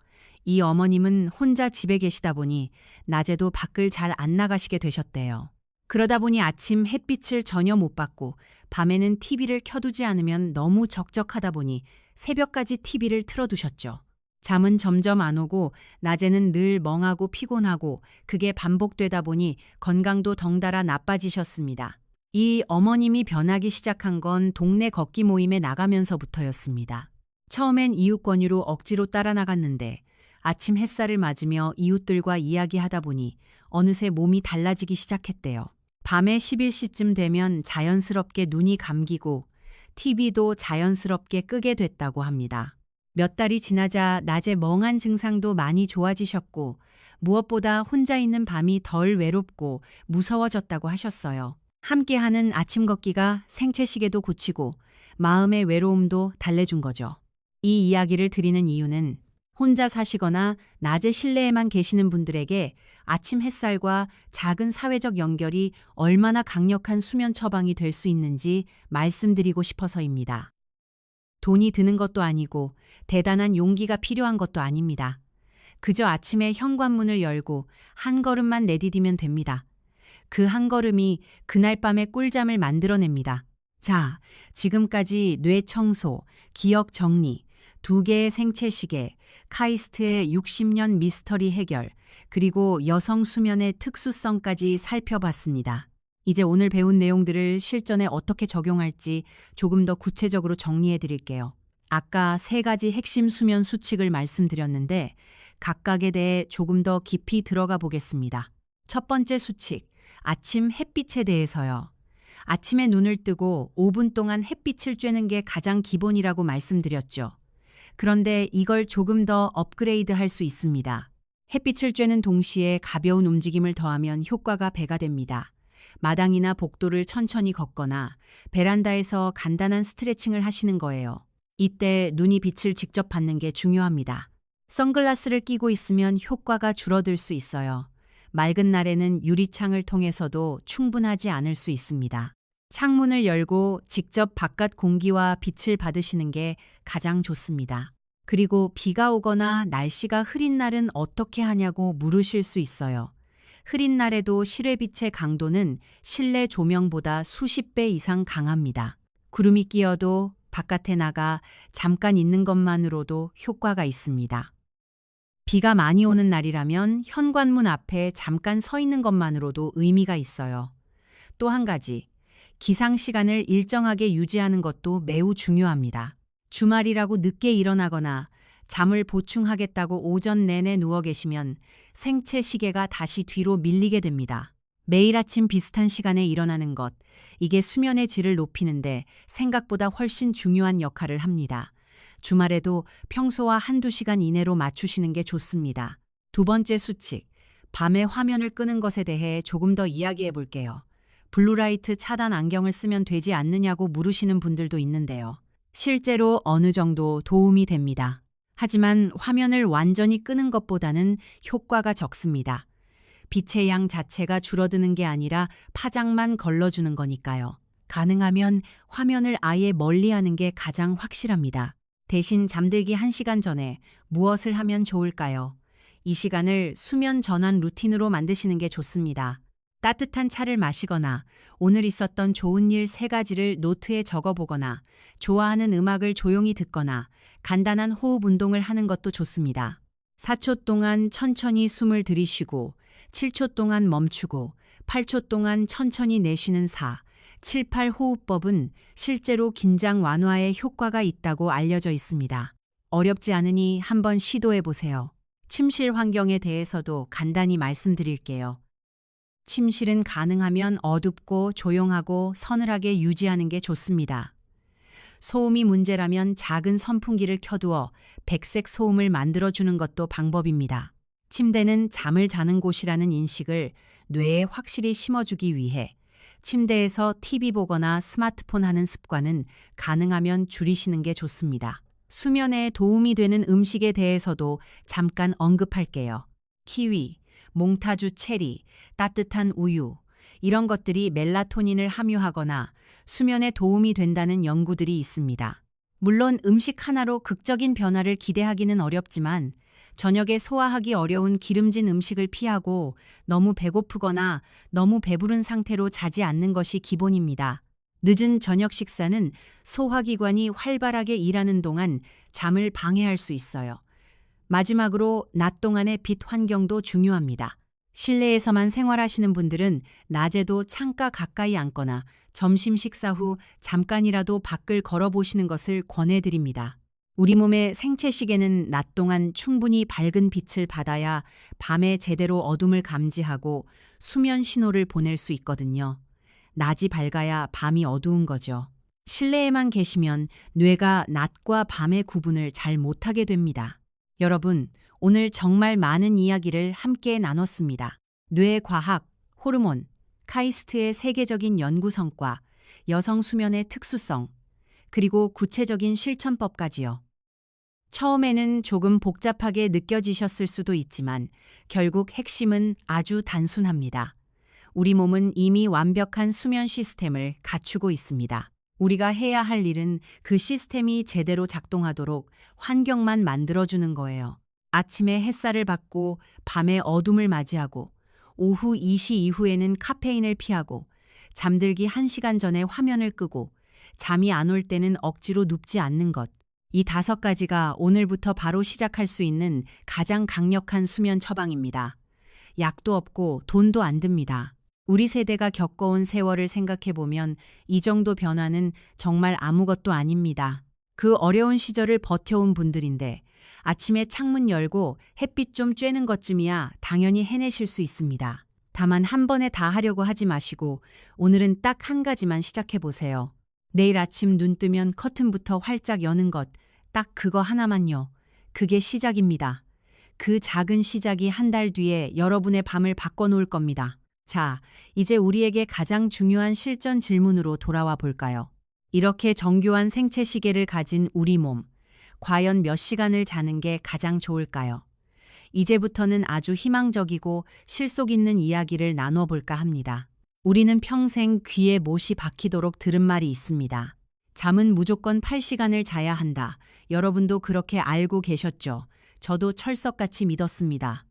이 어머님은 혼자 집에 계시다 보니 낮에도 밖을 잘 안 나가시게 되셨대요. 그러다 보니 아침 햇빛을 전혀 못 받고 밤에는 TV를 켜두지 않으면 너무 적적하다 보니 새벽까지 TV를 틀어두셨죠. 잠은 점점 안 오고 낮에는 늘 멍하고 피곤하고 그게 반복되다 보니 건강도 덩달아 나빠지셨습니다. 이 어머님이 변하기 시작한 건 동네 걷기 모임에 나가면서부터였습니다. 처음엔 이웃 권유로 억지로 따라 나갔는데 아침 햇살을 맞으며 이웃들과 이야기하다 보니 어느새 몸이 달라지기 시작했대요. 밤에 11시쯤 되면 자연스럽게 눈이 감기고 TV도 자연스럽게 끄게 됐다고 합니다. 몇 달이 지나자 낮에 멍한 증상도 많이 좋아지셨고 무엇보다 혼자 있는 밤이 덜 외롭고 무서워졌다고 하셨어요. 함께하는 아침 걷기가 생체시계도 고치고 마음의 외로움도 달래준 거죠. 이 이야기를 드리는 이유는 혼자 사시거나 낮에 실내에만 계시는 분들에게 아침 햇살과 작은 사회적 연결이 얼마나 강력한 수면 처방이 될 수 있는지 말씀드리고 싶어서입니다. 돈이 드는 것도 아니고 대단한 용기가 필요한 것도 아닙니다. 그저 아침에 현관문을 열고 한 걸음만 내디디면 됩니다. 그 한 걸음이 그날 밤의 꿀잠을 만들어냅니다. 자, 지금까지 뇌 청소, 기억 정리, 2개의 생체 시계, 카이스트의 60년 미스터리 해결, 그리고 여성 수면의 특수성까지 살펴봤습니다. 이제 오늘 배운 내용들을 실전에 어떻게 적용할지 조금 더 구체적으로 정리해 드릴게요. 아까 3가지 핵심 수면 수칙을 말씀드렸는데 각각에 대해 조금 더 깊이 들어가 보겠습니다. 첫 번째 수칙, 아침 햇빛에 대해서요. 아침에 눈을 뜨고 5분 동안 햇빛을 쬐는 게 가장 기본이라고 말씀드렸죠. 그런데 이걸 조금 더 업그레이드 할 수 있습니다. 햇빛을 쬐는 동시에 가벼운 움직임을 더하면 효과가 배가 됩니다. 마당이나 복도를 천천히 걷거나 베란다에서 간단한 스트레칭을 하시는 거예요. 이때 눈이 빛을 직접 받는 게 중요합니다. 선글라스를 끼고 있으면 효과가 줄어들 수 있어요. 맑은 날에는 유리창을 통해서도 충분하지 않을 수 있습니다. 창문을 열고 직접 바깥 공기와 빛을 받으시는 게 가장 좋습니다. 그리고 비가 오거나 날씨가 흐린 날은 어떻게 하냐고 물으실 수 있어요. 흐린 날에도 실외빛의 강도는 실내 조명보다 수십 배 이상 강합니다. 구름이 끼어도 바깥에 나가 잠깐 있는 것만으로도 효과가 있습니다. 비가 많이 오는 날이라면 현관문 앞에 잠깐 서 있는 것만으로도 의미가 있어요. 또 한 가지, 기상 시간을 일정하게 유지하는 것도 매우 중요합니다. 주말이라고 늦게 일어나거나 잠을 보충하겠다고 오전 내내 누워 계시면 생체 시계가 다시 뒤로 밀리게 됩니다. 매일 아침 비슷한 시간에 일어나는 것, 이게 수면의 질을 높이는데 생각보다 훨씬 중요한 역할을 합니다. 주말에도 평소와 1~2시간 이내로 맞추시는 게 좋습니다. 두 번째 수칙, 밤에 화면을 끄는 것에 대해 조금 더 이야기해 볼게요. 블루라이트 차단 안경을 쓰면 되지 않느냐고 물으시는 분들도 있는데요. 실제로 어느 정도 도움이 됩니다. 하지만 화면을 완전히 끄는 것보다는 효과가 적습니다. 빛의 양 자체가 줄어드는 게 아니라 파장만 걸러주는 거니까요. 가능하면 화면을 아예 멀리하는 게 가장 확실합니다. 대신 잠들기 1시간 전에 무엇을 하면 좋을까요? 이 시간을 수면 전환 루틴으로 만드시는 게 좋습니다. 따뜻한 차를 마시거나 오늘 있었던 좋은 일 3가지를 노트에 적어보거나 좋아하는 음악을 조용히 듣거나 간단한 호흡 운동을 하는 것도 좋습니다. 4초 동안 천천히 숨을 들이쉬고 7초 동안 멈추고 8초 동안 천천히 내쉬는 4-7-8 호흡법은 실제로 긴장 완화에 효과가 있다고 알려져 있습니다. 어렵지 않으니 한번 시도해 보세요. 침실 환경에 대해서도 간단히 말씀드릴게요. 침실은 가능하면 어둡고 조용하고 서늘하게 유지하는 게 좋습니다. 소음이 문제라면 작은 선풍기를 켜두어 백색 소음을 만들어주는 것도 방법입니다. 침대는 잠을 자는 곳이라는 인식을 뇌에 확실히 심어주기 위해 침대에서 TV 보거나 스마트폰 하는 습관은 가능하면 줄이시는 게 좋습니다. 수면에 도움이 되는 음식에 대해서도 잠깐 언급할게요. 키위, 몽타주 체리, 따뜻한 우유, 이런 것들이 멜라토닌을 함유하거나 수면에 도움이 된다는 연구들이 있습니다. 물론 음식 하나로 극적인 변화를 기대하기는 어렵지만 저녁에 소화하기 어려운 기름진 음식을 피하고 너무 배고프거나 너무 배부른 상태로 자지 않는 것이 기본입니다. 늦은 저녁 식사는 소화기관이 활발하게 일하는 동안 잠을 방해할 수 있어요. 마지막으로 낮 동안의 빛 환경도 중요합니다. 실내에서만 생활하시는 분들은 낮에도 창가 가까이 앉거나 점심 식사 후 잠깐이라도 밖을 걸어보시는 것을 권해드립니다. 우리 몸의 생체 시계는 낮 동안 충분히 밝은 빛을 받아야 밤에 제대로 어둠을 감지하고 수면 신호를 보낼 수 있거든요. 낮이 밝아야 밤이 어두운 거죠. 실내에만 계시면 뇌가 낮과 밤의 구분을 잘 못하게 됩니다. 여러분, 오늘 정말 많은 이야기를 함께 나눴습니다. 뇌 과학, 호르몬, 카이스트의 세계적인 연구 성과, 여성 수면의 특수성, 그리고 구체적인 실천법까지요. 처음에는 조금 복잡하게 느껴지셨을 수도 있지만 결국 핵심은 아주 단순합니다. 우리 몸은 이미 완벽한 수면 시스템을 갖추고 있습니다. 우리가 해야 할 일은 그 시스템이 제대로 작동하도록 환경만 만들어주는 거예요. 아침에 햇살을 받고 밤에 어둠을 맞이하고 오후 2시 이후에는 카페인을 피하고 잠들기 1시간 전에 화면을 끄고 잠이 안 올 때는 억지로 눕지 않는 것. 이 5가지가 오늘부터 바로 시작할 수 있는 가장 강력한 수면 처방입니다. 약도 없고 돈도 안 듭니다. 우리 세대가 겪어온 세월을 생각해보면 이 정도 변화는 정말 아무것도 아닙니다. 그 어려운 시절을 버텨온 분들인데 아침에 창문 열고 햇빛 좀 쬐는 것쯤이야 당연히 해내실 수 있습니다. 다만 한 번에 다 하려고 하지 마시고 오늘은 딱 1가지만 시작해보세요. 내일 아침 눈 뜨면 커튼부터 활짝 여는 것, 딱 그거 하나만요. 그게 시작입니다. 그 작은 시작이 1달 뒤에 여러분의 밤을 바꿔놓을 겁니다. 자, 이제 우리에게 가장 중요한 실전 질문으로 돌아와 볼까요? 이렇게 정교한 생체 시계를 가진 우리 몸, 과연 몇 시간을 자는 게 가장 좋을까요? 이제부터는 아주 희망적이고 실속 있는 이야기를 나눠볼까 합니다. 우리는 평생 귀에 못이 박히도록 들은 말이 있습니다. 잠은 무조건 8시간을 자야 한다. 여러분도 그렇게 알고 계셨죠? 저도 철석같이 믿었습니다.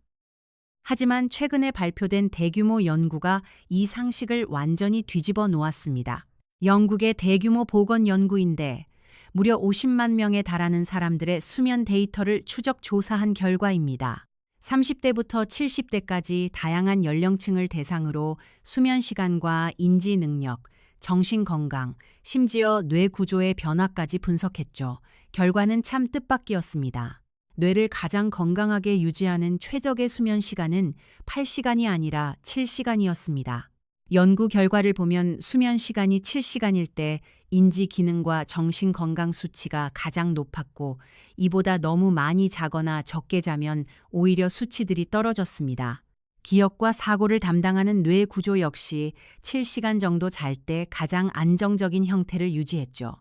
하지만 최근에 발표된 대규모 연구가 이 상식을 완전히 뒤집어 놓았습니다. 영국의 대규모 보건 연구인데 무려 50만 명에 달하는 사람들의 수면 데이터를 추적 조사한 결과입니다. 30대부터 70대까지 다양한 연령층을 대상으로 수면 시간과 인지 능력, 정신 건강, 심지어 뇌 구조의 변화까지 분석했죠. 결과는 참 뜻밖이었습니다. 뇌를 가장 건강하게 유지하는 최적의 수면 시간은 8시간이 아니라 7시간이었습니다. 연구 결과를 보면 수면 시간이 7시간일 때 인지 기능과 정신 건강 수치가 가장 높았고 이보다 너무 많이 자거나 적게 자면 오히려 수치들이 떨어졌습니다. 기억과 사고를 담당하는 뇌 구조 역시 7시간 정도 잘 때 가장 안정적인 형태를 유지했죠.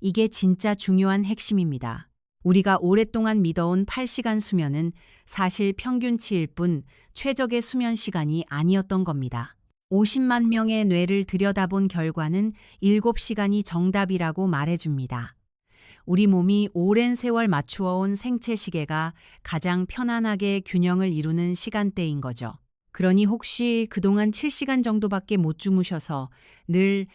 이게 진짜 중요한 핵심입니다. 우리가 오랫동안 믿어온 8시간 수면은 사실 평균치일 뿐 최적의 수면 시간이 아니었던 겁니다. 50만 명의 뇌를 들여다본 결과는 7시간이 정답이라고 말해줍니다. 우리 몸이 오랜 세월 맞추어온 생체 시계가 가장 편안하게 균형을 이루는 시간대인 거죠. 그러니 혹시 그동안 7시간 정도밖에 못 주무셔서 늘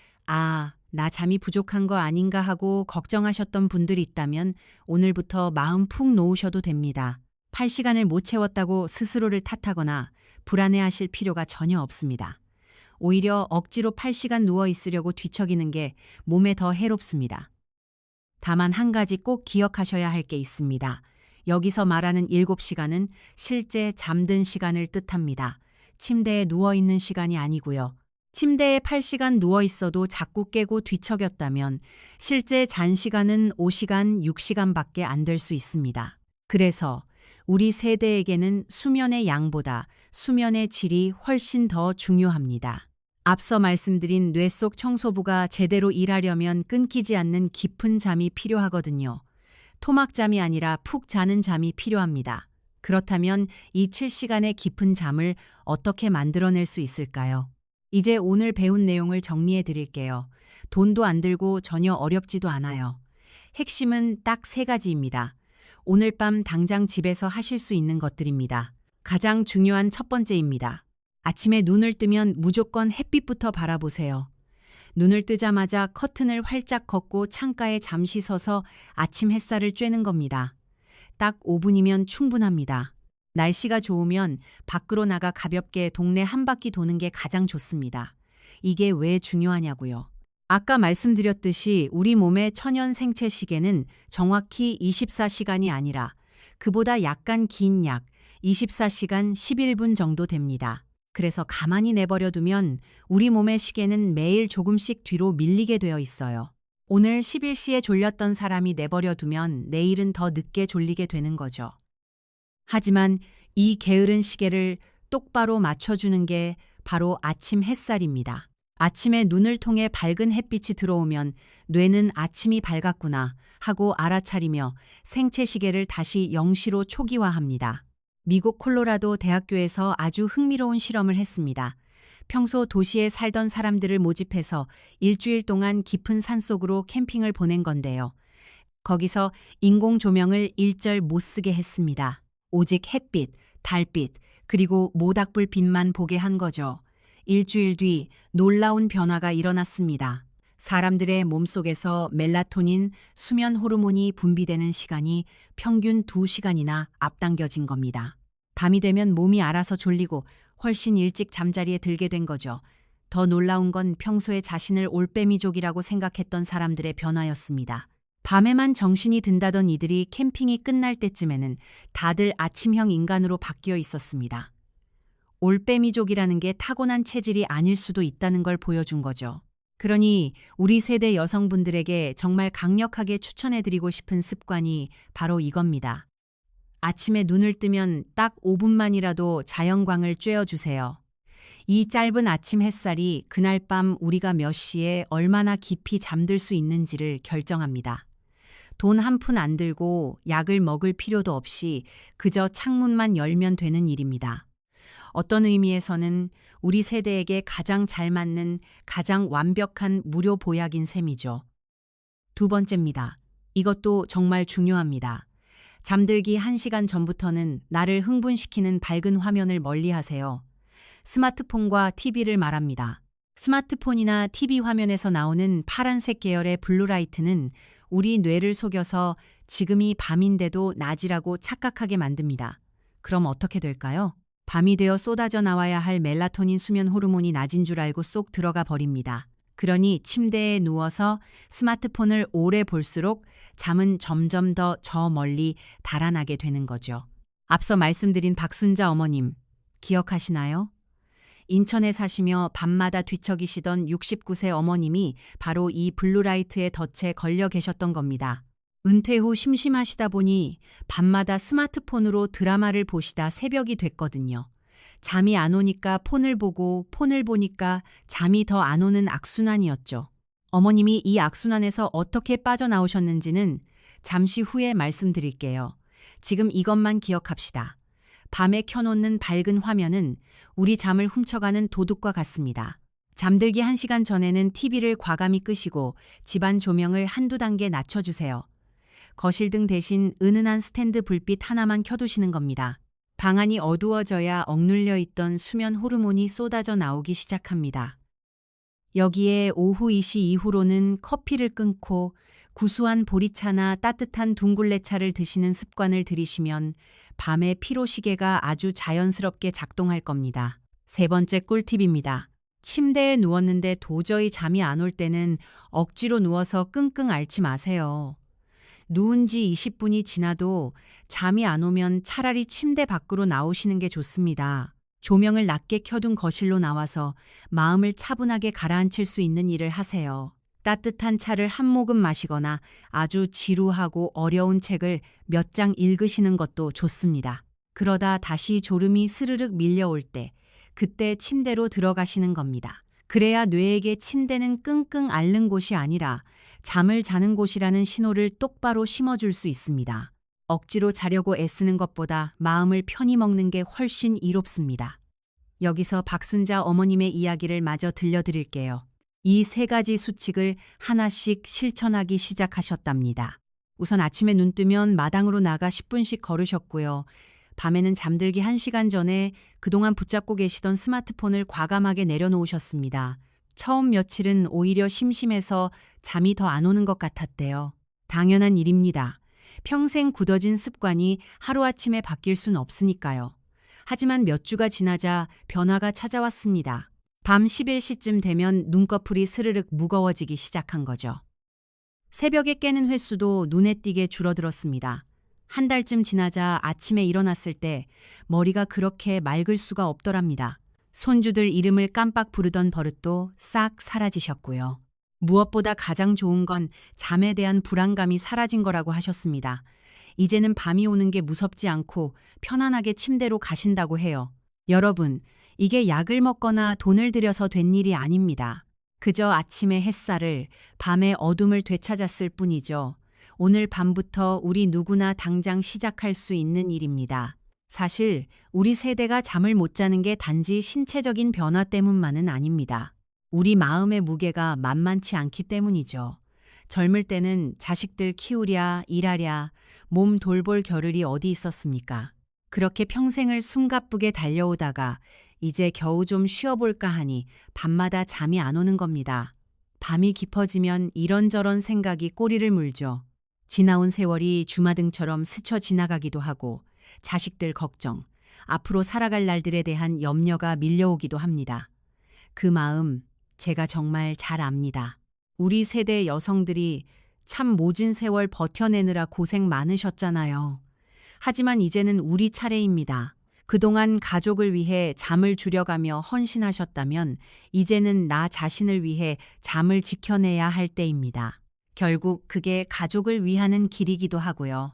나 잠이 부족한 거 아닌가 하고 걱정하셨던 분들이 있다면 오늘부터 마음 푹 놓으셔도 됩니다. 8시간을 못 채웠다고 스스로를 탓하거나 불안해하실 필요가 전혀 없습니다. 오히려 억지로 8시간 누워 있으려고 뒤척이는 게 몸에 더 해롭습니다. 다만 1가지 꼭 기억하셔야 할 게 있습니다. 여기서 말하는 7시간은 실제 잠든 시간을 뜻합니다. 침대에 누워있는 시간이 아니고요. 침대에 8시간 누워있어도 자꾸 깨고 뒤척였다면 실제 잔 시간은 5시간, 6시간밖에 안 될 수 있습니다. 그래서 우리 세대에게는 수면의 양보다 수면의 질이 훨씬 더 중요합니다. 앞서 말씀드린 뇌 속 청소부가 제대로 일하려면 끊기지 않는 깊은 잠이 필요하거든요. 토막잠이 아니라 푹 자는 잠이 필요합니다. 그렇다면 이 7시간의 깊은 잠을 어떻게 만들어낼 수 있을까요? 이제 오늘 배운 내용을 정리해 드릴게요. 돈도 안 들고 전혀 어렵지도 않아요. 핵심은 딱 3가지입니다. 오늘 밤 당장 집에서 하실 수 있는 것들입니다. 가장 중요한 첫 번째입니다. 아침에 눈을 뜨면 무조건 햇빛부터 바라보세요. 눈을 뜨자마자 커튼을 활짝 걷고 창가에 잠시 서서 아침 햇살을 쬐는 겁니다. 딱 5분이면 충분합니다. 날씨가 좋으면 밖으로 나가 가볍게 동네 한 바퀴 도는 게 가장 좋습니다. 이게 왜 중요하냐고요. 아까 말씀드렸듯이 우리 몸의 천연 생체 시계는 정확히 24시간이 아니라 그보다 약간 긴 약 24시간 11분 정도 됩니다. 그래서 가만히 내버려 두면 우리 몸의 시계는 매일 조금씩 뒤로 밀리게 되어 있어요. 오늘 11시에 졸렸던 사람이 내버려 두면 내일은 더 늦게 졸리게 되는 거죠. 하지만 이 게으른 시계를 똑바로 맞춰주는 게 바로 아침 햇살입니다. 아침에 눈을 통해 밝은 햇빛이 들어오면 뇌는 아침이 밝았구나 하고 알아차리며 생체 시계를 다시 0시로 초기화합니다. 미국 콜로라도 대학교에서 아주 흥미로운 실험을 했습니다. 평소 도시에 살던 사람들을 모집해서 일주일 동안 깊은 산속으로 캠핑을 보낸 건데요. 거기서 인공 조명을 일절 못 쓰게 했습니다. 오직 햇빛, 달빛, 그리고 모닥불 빛만 보게 한 거죠. 일주일 뒤 놀라운 변화가 일어났습니다. 사람들의 몸속에서 멜라토닌, 수면 호르몬이 분비되는 시간이 평균 2시간이나 앞당겨진 겁니다. 밤이 되면 몸이 알아서 졸리고 훨씬 일찍 잠자리에 들게 된 거죠. 더 놀라운 건 평소에 자신을 올빼미족이라고 생각했던 사람들의 변화였습니다. 밤에만 정신이 든다던 이들이 캠핑이 끝날 때쯤에는 다들 아침형 인간으로 바뀌어 있었습니다. 올빼미족이라는 게 타고난 체질이 아닐 수도 있다는 걸 보여준 거죠. 그러니 우리 세대 여성분들에게 정말 강력하게 추천해드리고 싶은 습관이 바로 이겁니다. 아침에 눈을 뜨면 딱 5분만이라도 자연광을 쬐어주세요. 이 짧은 아침 햇살이 그날 밤 우리가 몇 시에 얼마나 깊이 잠들 수 있는지를 결정합니다. 돈 한 푼 안 들고 약을 먹을 필요도 없이 그저 창문만 열면 되는 일입니다. 어떤 의미에서는 우리 세대에게 가장 잘 맞는 가장 완벽한 무료 보약인 셈이죠. 두 번째입니다. 이것도 정말 중요합니다. 잠들기 1시간 전부터는 나를 흥분시키는 밝은 화면을 멀리하세요. 스마트폰과 TV를 말합니다. 스마트폰이나 TV 화면에서 나오는 파란색 계열의 블루라이트는 우리 뇌를 속여서 지금이 밤인데도 낮이라고 착각하게 만듭니다. 그럼 어떻게 될까요? 밤이 되어 쏟아져 나와야 할 멜라토닌 수면 호르몬이 낮인 줄 알고 쏙 들어가 버립니다. 그러니 침대에 누워서 스마트폰을 오래 볼수록 잠은 점점 더 저 멀리 달아나게 되는 거죠. 앞서 말씀드린 박순자 어머님, 기억하시나요? 인천에 사시며 밤마다 뒤척이시던 69세 어머님이 바로 이 블루라이트의 덫에 걸려 계셨던 겁니다. 은퇴 후 심심하시다 보니 밤마다 스마트폰으로 드라마를 보시다 새벽이 됐거든요. 잠이 안 오니까 폰을 보고 폰을 보니까 잠이 더 안 오는 악순환이었죠. 어머님이 이 악순환에서 어떻게 빠져나오셨는지는 잠시 후에 말씀드릴게요. 지금 이것만 기억합시다. 밤에 켜놓는 밝은 화면은 우리 잠을 훔쳐가는 도둑과 같습니다. 잠들기 1시간 전에는 TV를 과감히 끄시고 집안 조명을 한두 단계 낮춰주세요. 거실 등 대신 은은한 스탠드 불빛 하나만 켜두시는 겁니다. 방 안이 어두워져야 억눌려 있던 수면 호르몬이 쏟아져 나오기 시작합니다. 여기에 오후 2시 이후로는 커피를 끊고 구수한 보리차나 따뜻한 둥글레차를 드시는 습관을 들이시면 밤의 피로시계가 아주 자연스럽게 작동할 겁니다. 세 번째 꿀팁입니다. 침대에 누웠는데 도저히 잠이 안 올 때는 억지로 누워서 끙끙 앓지 마세요. 누운 지 20분이 지나도 잠이 안 오면 차라리 침대 밖으로 나오시는 게 좋습니다. 조명을 낮게 켜둔 거실로 나와서 마음을 차분하게 가라앉힐 수 있는 일을 하세요. 따뜻한 차를 한 모금 마시거나 아주 지루하고 어려운 책을 몇 장 읽으시는 것도 좋습니다. 그러다 다시 졸음이 스르륵 밀려올 때, 그때 침대로 들어가시는 겁니다. 그래야 뇌에게 침대는 끙끙 앓는 곳이 아니라 잠을 자는 곳이라는 신호를 똑바로 심어줄 수 있습니다. 억지로 자려고 애쓰는 것보다 마음을 편히 먹는 게 훨씬 이롭습니다. 여기서 박순자 어머님의 이야기를 마저 들려드릴게요. 이 3가지 수칙을 하나씩 실천하기 시작하셨답니다. 우선 아침에 눈 뜨면 마당으로 나가 10분씩 걸으셨고요. 밤에는 잠들기 1시간 전에 그동안 붙잡고 계시던 스마트폰을 과감하게 내려놓으셨습니다. 처음 며칠은 오히려 심심해서 잠이 더 안 오는 것 같았대요. 당연한 일입니다. 평생 굳어진 습관이 하루아침에 바뀔 순 없으니까요. 하지만 몇 주가 지나자 변화가 찾아왔습니다. 밤 11시쯤 되면 눈꺼풀이 스르륵 무거워지기 시작한 거죠. 새벽에 깨는 횟수도 눈에 띄게 줄어들었습니다. 한 달쯤 지나자 아침에 일어났을 때 머리가 그렇게 맑을 수가 없더랍니다. 손주들 이름을 깜빡 부르던 버릇도 싹 사라지셨고요. 무엇보다 가장 좋은 건 잠에 대한 불안감이 사라진 거라고 하셨습니다. 이제는 밤이 오는 게 무섭지 않고 편안하게 침대로 가신다고 해요. 여러분, 이게 약을 먹거나 돈을 들여서 된 일이 아닙니다. 그저 아침의 햇살을, 밤의 어둠을 되찾았을 뿐이죠. 오늘 밤부터 우리 누구나 당장 시작할 수 있는 일입니다. 사실 우리 세대가 잠을 못 자는 게 단지 신체적인 변화 때문만은 아닙니다. 우리 마음의 무게가 만만치 않기 때문이죠. 젊을 때는 자식들 키우랴, 일하랴, 몸 돌볼 겨를이 어디 있었습니까? 그렇게 평생을 숨가쁘게 달려오다가 이제 겨우 좀 쉬어볼까 하니 밤마다 잠이 안 오는 겁니다. 밤이 깊어지면 이런저런 생각이 꼬리를 물죠. 지나온 세월이 주마등처럼 스쳐 지나가기도 하고 자식들 걱정, 앞으로 살아갈 날들에 대한 염려가 밀려오기도 합니다. 그 마음 제가 정말 잘 압니다. 우리 세대 여성들이 참 모진 세월 버텨내느라 고생 많으셨잖아요. 하지만 이제는 우리 차례입니다. 그동안 가족을 위해 잠을 줄여가며 헌신하셨다면 이제는 나 자신을 위해 잠을 지켜내야 할 때입니다. 결국 그게 가족을 위하는 길이기도 하고요.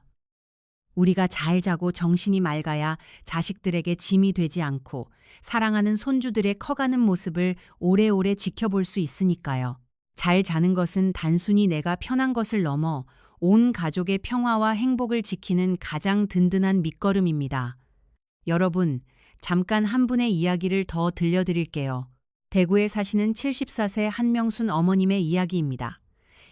우리가 잘 자고 정신이 맑아야 자식들에게 짐이 되지 않고 사랑하는 손주들의 커가는 모습을 오래오래 지켜볼 수 있으니까요. 잘 자는 것은 단순히 내가 편한 것을 넘어 온 가족의 평화와 행복을 지키는 가장 든든한 밑거름입니다. 여러분, 잠깐 한 분의 이야기를 더 들려드릴게요. 대구에 사시는 74세 한명순 어머님의 이야기입니다.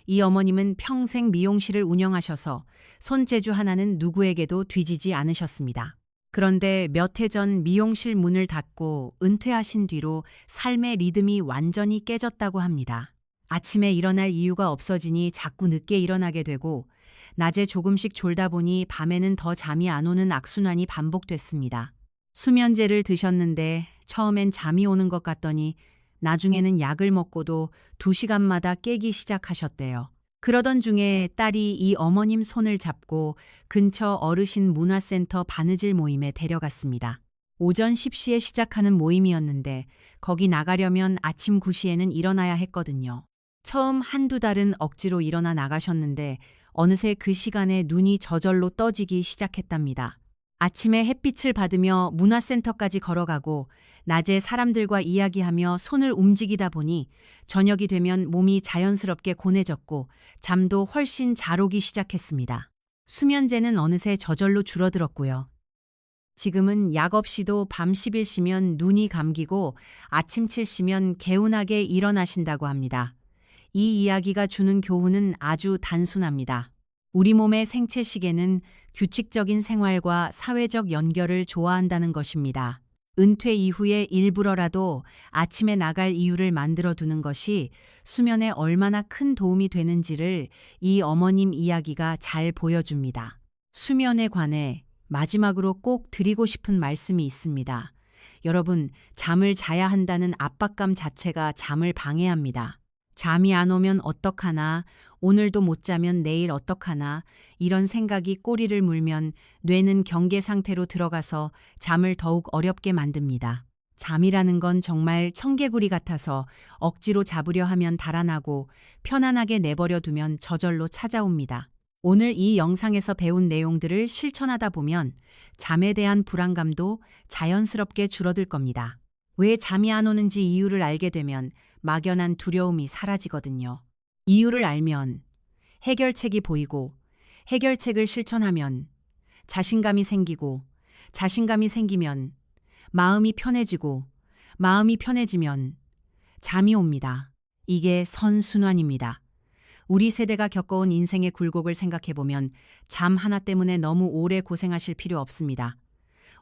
이 어머님은 평생 미용실을 운영하셔서 손재주 하나는 누구에게도 뒤지지 않으셨습니다. 그런데 몇 해 전 미용실 문을 닫고 은퇴하신 뒤로 삶의 리듬이 완전히 깨졌다고 합니다. 아침에 일어날 이유가 없어지니 자꾸 늦게 일어나게 되고 낮에 조금씩 졸다 보니 밤에는 더 잠이 안 오는 악순환이 반복됐습니다. 수면제를 드셨는데 처음엔 잠이 오는 것 같더니 나중에는 약을 먹고도 2시간마다 깨기 시작하셨대요. 그러던 중에 딸이 이 어머님 손을 잡고 근처 어르신 문화센터 바느질 모임에 데려갔습니다. 오전 10시에 시작하는 모임이었는데 거기 나가려면 아침 9시에는 일어나야 했거든요. 처음 한두 달은 억지로 일어나 나가셨는데 어느새 그 시간에 눈이 저절로 떠지기 시작했답니다. 아침에 햇빛을 받으며 문화센터까지 걸어가고 낮에 사람들과 이야기하며 손을 움직이다 보니 저녁이 되면 몸이 자연스럽게 고뇌졌고 잠도 훨씬 잘 오기 시작했습니다. 수면제는 어느새 저절로 줄어들었고요. 지금은 약 없이도 밤 10일 쉬면 눈이 감기고 아침 7시면 개운하게 일어나신다고 합니다. 이 이야기가 주는 교훈은 아주 단순합니다. 우리 몸의 생체 시계는 규칙적인 생활과 사회적 연결을 좋아한다는 것입니다. 은퇴 이후에 일부러라도 아침에 나갈 이유를 만들어 두는 것이 수면에 얼마나 큰 도움이 되는지를 이 어머님 이야기가 잘 보여줍니다. 수면에 관해 마지막으로 꼭 드리고 싶은 말씀이 있습니다. 여러분, 잠을 자야 한다는 압박감 자체가 잠을 방해합니다. 잠이 안 오면 어떡하나, 오늘도 못 자면 내일 어떡하나, 이런 생각이 꼬리를 물면 뇌는 경계 상태로 들어가서 잠을 더욱 어렵게 만듭니다. 잠이라는 건 정말 청개구리 같아서 억지로 잡으려 하면 달아나고 편안하게 내버려 두면 저절로 찾아옵니다. 오늘 이 영상에서 배운 내용들을 실천하다 보면 잠에 대한 불안감도 자연스럽게 줄어들 겁니다. 왜 잠이 안 오는지 이유를 알게 되면 막연한 두려움이 사라지거든요. 이유를 알면 해결책이 보이고 해결책을 실천하면 자신감이 생기고 자신감이 생기면 마음이 편해지고 마음이 편해지면 잠이 옵니다. 이게 선순환입니다. 우리 세대가 겪어온 인생의 굴곡을 생각해보면 잠 하나 때문에 너무 오래 고생하실 필요 없습니다.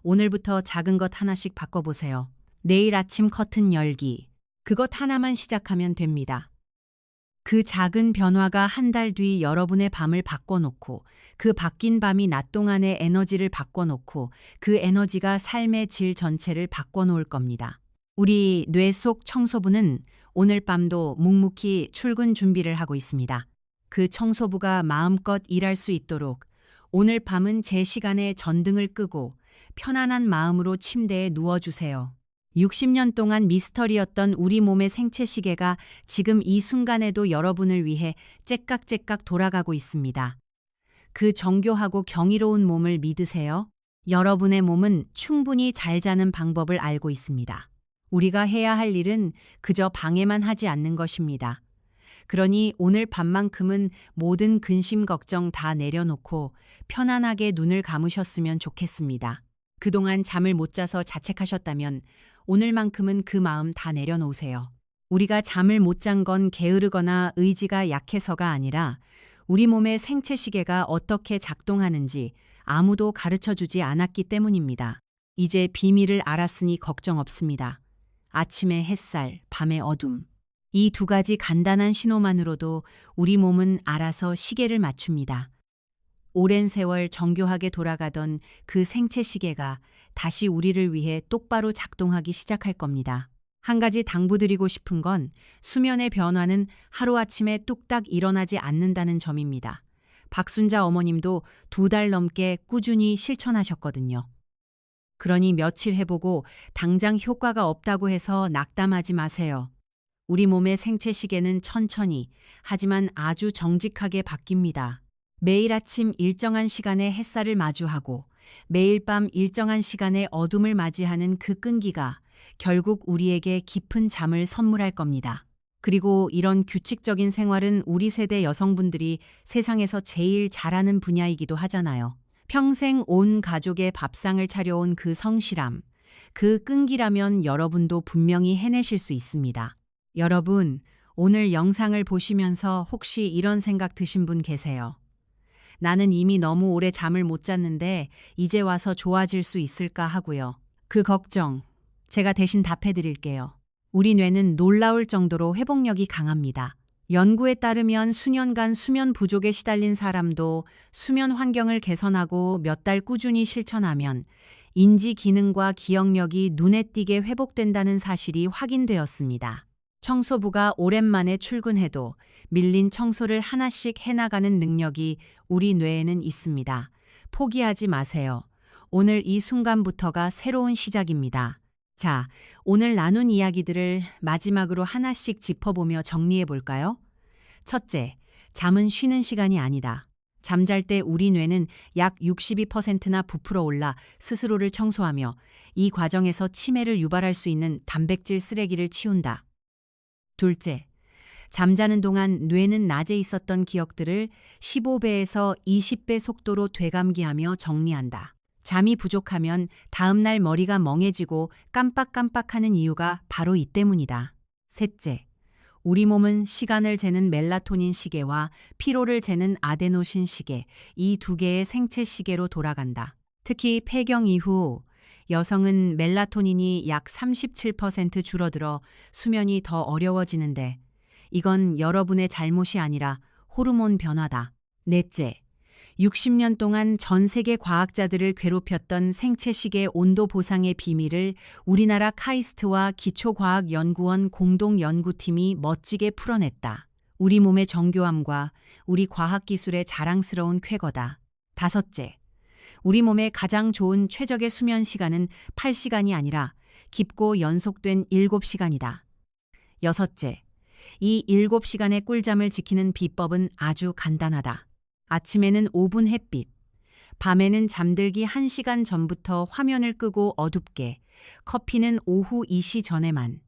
오늘부터 작은 것 하나씩 바꿔보세요. 내일 아침 커튼 열기. 그것 하나만 시작하면 됩니다. 그 작은 변화가 한 달 뒤 여러분의 밤을 바꿔놓고 그 바뀐 밤이 낮 동안의 에너지를 바꿔놓고 그 에너지가 삶의 질 전체를 바꿔놓을 겁니다. 우리 뇌 속 청소부는 오늘 밤도 묵묵히 출근 준비를 하고 있습니다. 그 청소부가 마음껏 일할 수 있도록 오늘 밤은 제 시간에 전등을 끄고 편안한 마음으로 침대에 누워주세요. 60년 동안 미스터리였던 우리 몸의 생체 시계가 지금 이 순간에도 여러분을 위해 째깍째깍 돌아가고 있습니다. 그 정교하고 경이로운 몸을 믿으세요. 여러분의 몸은 충분히 잘 자는 방법을 알고 있습니다. 우리가 해야 할 일은 그저 방해만 하지 않는 것입니다. 그러니 오늘 밤만큼은 모든 근심 걱정 다 내려놓고 편안하게 눈을 감으셨으면 좋겠습니다. 그동안 잠을 못 자서 자책하셨다면 오늘만큼은 그 마음 다 내려놓으세요. 우리가 잠을 못 잔 건 게으르거나 의지가 약해서가 아니라 우리 몸의 생체 시계가 어떻게 작동하는지 아무도 가르쳐 주지 않았기 때문입니다. 이제 비밀을 알았으니 걱정 없습니다. 아침의 햇살, 밤의 어둠. 이 두 가지 간단한 신호만으로도 우리 몸은 알아서 시계를 맞춥니다. 오랜 세월 정교하게 돌아가던 그 생체 시계가 다시 우리를 위해 똑바로 작동하기 시작할 겁니다. 한 가지 당부드리고 싶은 건 수면의 변화는 하루아침에 뚝딱 일어나지 않는다는 점입니다. 박순자 어머님도 2달 넘게 꾸준히 실천하셨거든요. 그러니 며칠 해보고 당장 효과가 없다고 해서 낙담하지 마세요. 우리 몸의 생체 시계는 천천히, 하지만 아주 정직하게 바뀝니다. 매일 아침 일정한 시간에 햇살을 마주하고 매일 밤 일정한 시간에 어둠을 맞이하는 그 끈기가 결국 우리에게 깊은 잠을 선물할 겁니다. 그리고 이런 규칙적인 생활은 우리 세대 여성분들이 세상에서 제일 잘하는 분야이기도 하잖아요. 평생 온 가족의 밥상을 차려온 그 성실함, 그 끈기라면 여러분도 분명히 해내실 수 있습니다. 여러분, 오늘 영상을 보시면서 혹시 이런 생각 드신 분 계세요? 나는 이미 너무 오래 잠을 못 잤는데 이제 와서 좋아질 수 있을까 하고요. 그 걱정, 제가 대신 답해 드릴게요. 우리 뇌는 놀라울 정도로 회복력이 강합니다. 연구에 따르면 수년간 수면 부족에 시달린 사람도 수면 환경을 개선하고 몇 달 꾸준히 실천하면 인지 기능과 기억력이 눈에 띄게 회복된다는 사실이 확인되었습니다. 청소부가 오랜만에 출근해도 밀린 청소를 하나씩 해나가는 능력이 우리 뇌에는 있습니다. 포기하지 마세요. 오늘 이 순간부터가 새로운 시작입니다. 자, 오늘 나눈 이야기들을 마지막으로 하나씩 짚어보며 정리해 볼까요? 첫째, 잠은 쉬는 시간이 아니다. 잠잘 때 우리 뇌는 약 62%나 부풀어 올라 스스로를 청소하며 이 과정에서 치매를 유발할 수 있는 단백질 쓰레기를 치운다. 둘째, 잠자는 동안 뇌는 낮에 있었던 기억들을 15배에서 20배 속도로 되감기하며 정리한다. 잠이 부족하면 다음날 머리가 멍해지고 깜빡깜빡하는 이유가 바로 이 때문이다. 셋째, 우리 몸은 시간을 재는 멜라토닌 시계와 피로를 재는 아데노신 시계, 이 두 개의 생체 시계로 돌아간다. 특히 폐경 이후 여성은 멜라토닌이 약 37% 줄어들어 수면이 더 어려워지는데 이건 여러분의 잘못이 아니라 호르몬 변화다. 넷째, 60년 동안 전 세계 과학자들을 괴롭혔던 생체시계 온도 보상의 비밀을 우리나라 카이스트와 기초과학연구원 공동연구팀이 멋지게 풀어냈다. 우리 몸의 정교함과 우리 과학기술의 자랑스러운 쾌거다. 다섯째, 우리 몸의 가장 좋은 최적의 수면 시간은 8시간이 아니라 깊고 연속된 7시간이다. 여섯째, 이 7시간의 꿀잠을 지키는 비법은 아주 간단하다. 아침에는 5분 햇빛, 밤에는 잠들기 1시간 전부터 화면을 끄고 어둡게, 커피는 오후 2시 전에만.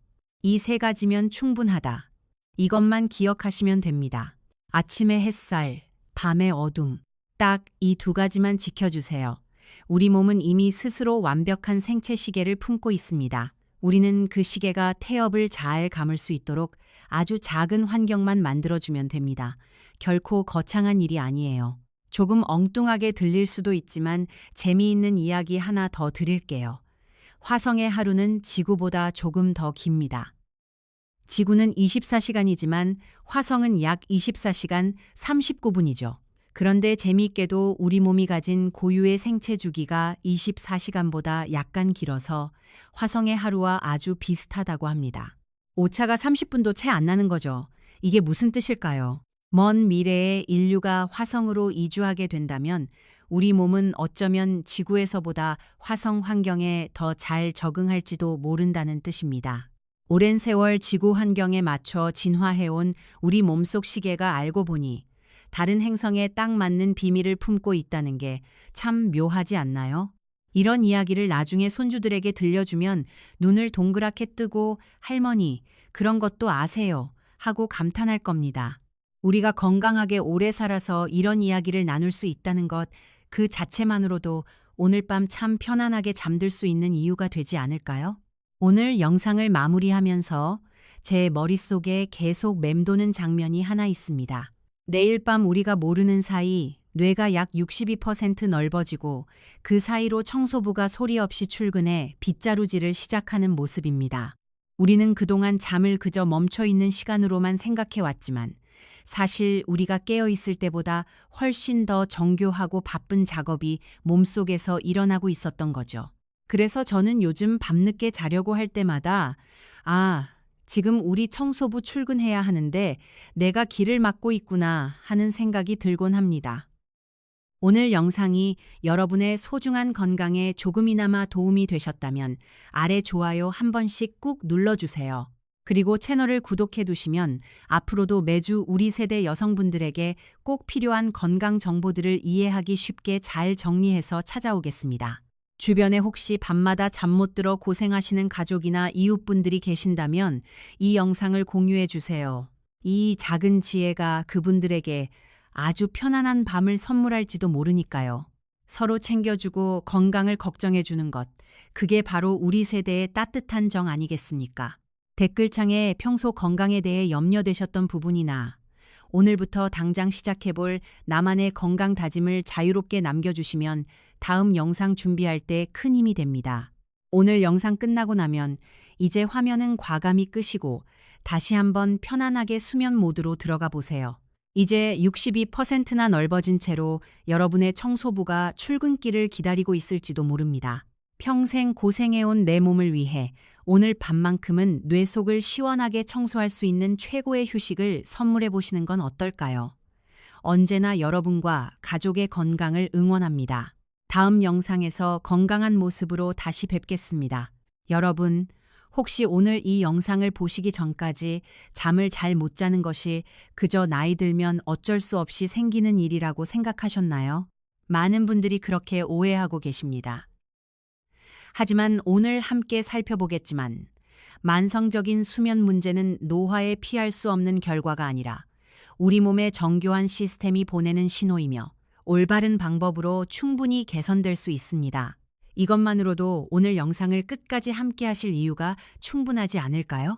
이 세 가지면 충분하다. 이것만 기억하시면 됩니다. 아침의 햇살, 밤의 어둠, 딱 이 두 가지만 지켜주세요. 우리 몸은 이미 스스로 완벽한 생체 시계를 품고 있습니다. 우리는 그 시계가 태엽을 잘 감을 수 있도록 아주 작은 환경만 만들어주면 됩니다. 결코 거창한 일이 아니에요. 조금 엉뚱하게 들릴 수도 있지만 재미있는 이야기 하나 더 드릴게요. 화성의 하루는 지구보다 조금 더 깁니다. 지구는 24시간이지만 화성은 약 24시간 39분이죠. 그런데 재미있게도 우리 몸이 가진 고유의 생체 주기가 24시간보다 약간 길어서 화성의 하루와 아주 비슷하다고 합니다. 오차가 30분도 채 안 나는 거죠. 이게 무슨 뜻일까요? 먼 미래에 인류가 화성으로 이주하게 된다면 우리 몸은 어쩌면 지구에서보다 화성 환경에 더 잘 적응할지도 모른다는 뜻입니다. 오랜 세월 지구 환경에 맞춰 진화해온 우리 몸속 시계가 알고 보니 다른 행성에 딱 맞는 비밀을 품고 있다는 게 참 묘하지 않나요? 이런 이야기를 나중에 손주들에게 들려주면 눈을 동그랗게 뜨고 할머니, 그런 것도 아세요? 하고 감탄할 겁니다. 우리가 건강하게 오래 살아서 이런 이야기를 나눌 수 있다는 것 그 자체만으로도 오늘 밤 참 편안하게 잠들 수 있는 이유가 되지 않을까요? 오늘 영상을 마무리하면서 제 머릿속에 계속 맴도는 장면이 하나 있습니다. 내일 밤 우리가 모르는 사이 뇌가 약 62% 넓어지고 그 사이로 청소부가 소리 없이 출근해 빗자루질을 시작하는 모습입니다. 우리는 그동안 잠을 그저 멈춰 있는 시간으로만 생각해 왔지만 사실 우리가 깨어 있을 때보다 훨씬 더 정교하고 바쁜 작업이 몸속에서 일어나고 있었던 거죠. 그래서 저는 요즘 밤늦게 자려고 할 때마다 지금 우리 청소부 출근해야 하는데 내가 길을 막고 있구나 하는 생각이 들곤 합니다. 오늘 영상이 여러분의 소중한 건강에 조금이나마 도움이 되셨다면 아래 좋아요 한 번씩 꾹 눌러주세요. 그리고 채널을 구독해 두시면 앞으로도 매주 우리 세대 여성분들에게 꼭 필요한 건강 정보들을 이해하기 쉽게 잘 정리해서 찾아오겠습니다. 주변에 혹시 밤마다 잠 못 들어 고생하시는 가족이나 이웃분들이 계신다면 이 영상을 공유해 주세요. 이 작은 지혜가 그분들에게 아주 편안한 밤을 선물할지도 모르니까요. 서로 챙겨주고 건강을 걱정해 주는 것, 그게 바로 우리 세대의 따뜻한 정 아니겠습니까? 댓글창에 평소 건강에 대해 염려되셨던 부분이나 오늘부터 당장 시작해볼 나만의 건강 다짐을 자유롭게 남겨주시면 다음 영상 준비할 때 큰 힘이 됩니다. 오늘 영상 끝나고 나면 이제 화면은 과감히 끄시고 다시 한번 편안하게 수면 모드로 들어가 보세요. 이제 62%나 넓어진 채로 여러분의 청소부가 출근길을 기다리고 있을지도 모릅니다. 평생 고생해온 내 몸을 위해 오늘 밤만큼은 뇌 속을 시원하게 청소할 수 있는 최고의 휴식을 선물해 보시는 건 어떨까요? 언제나 여러분과 가족의 건강을 응원합니다. 다음 영상에서 건강한 모습으로 다시 뵙겠습니다. 여러분, 혹시 오늘 이 영상을 보시기 전까지 잠을 잘 못 자는 것이 그저 나이 들면 어쩔 수 없이 생기는 일이라고 생각하셨나요? 많은 분들이 그렇게 오해하고 계십니다. 하지만 오늘 함께 살펴보겠지만 만성적인 수면 문제는 노화에 피할 수 없는 결과가 아니라 우리 몸의 정교한 시스템이 보내는 신호이며 올바른 방법으로 충분히 개선될 수 있습니다. 이것만으로도 오늘 영상을 끝까지 함께 하실 이유가 충분하지 않을까요?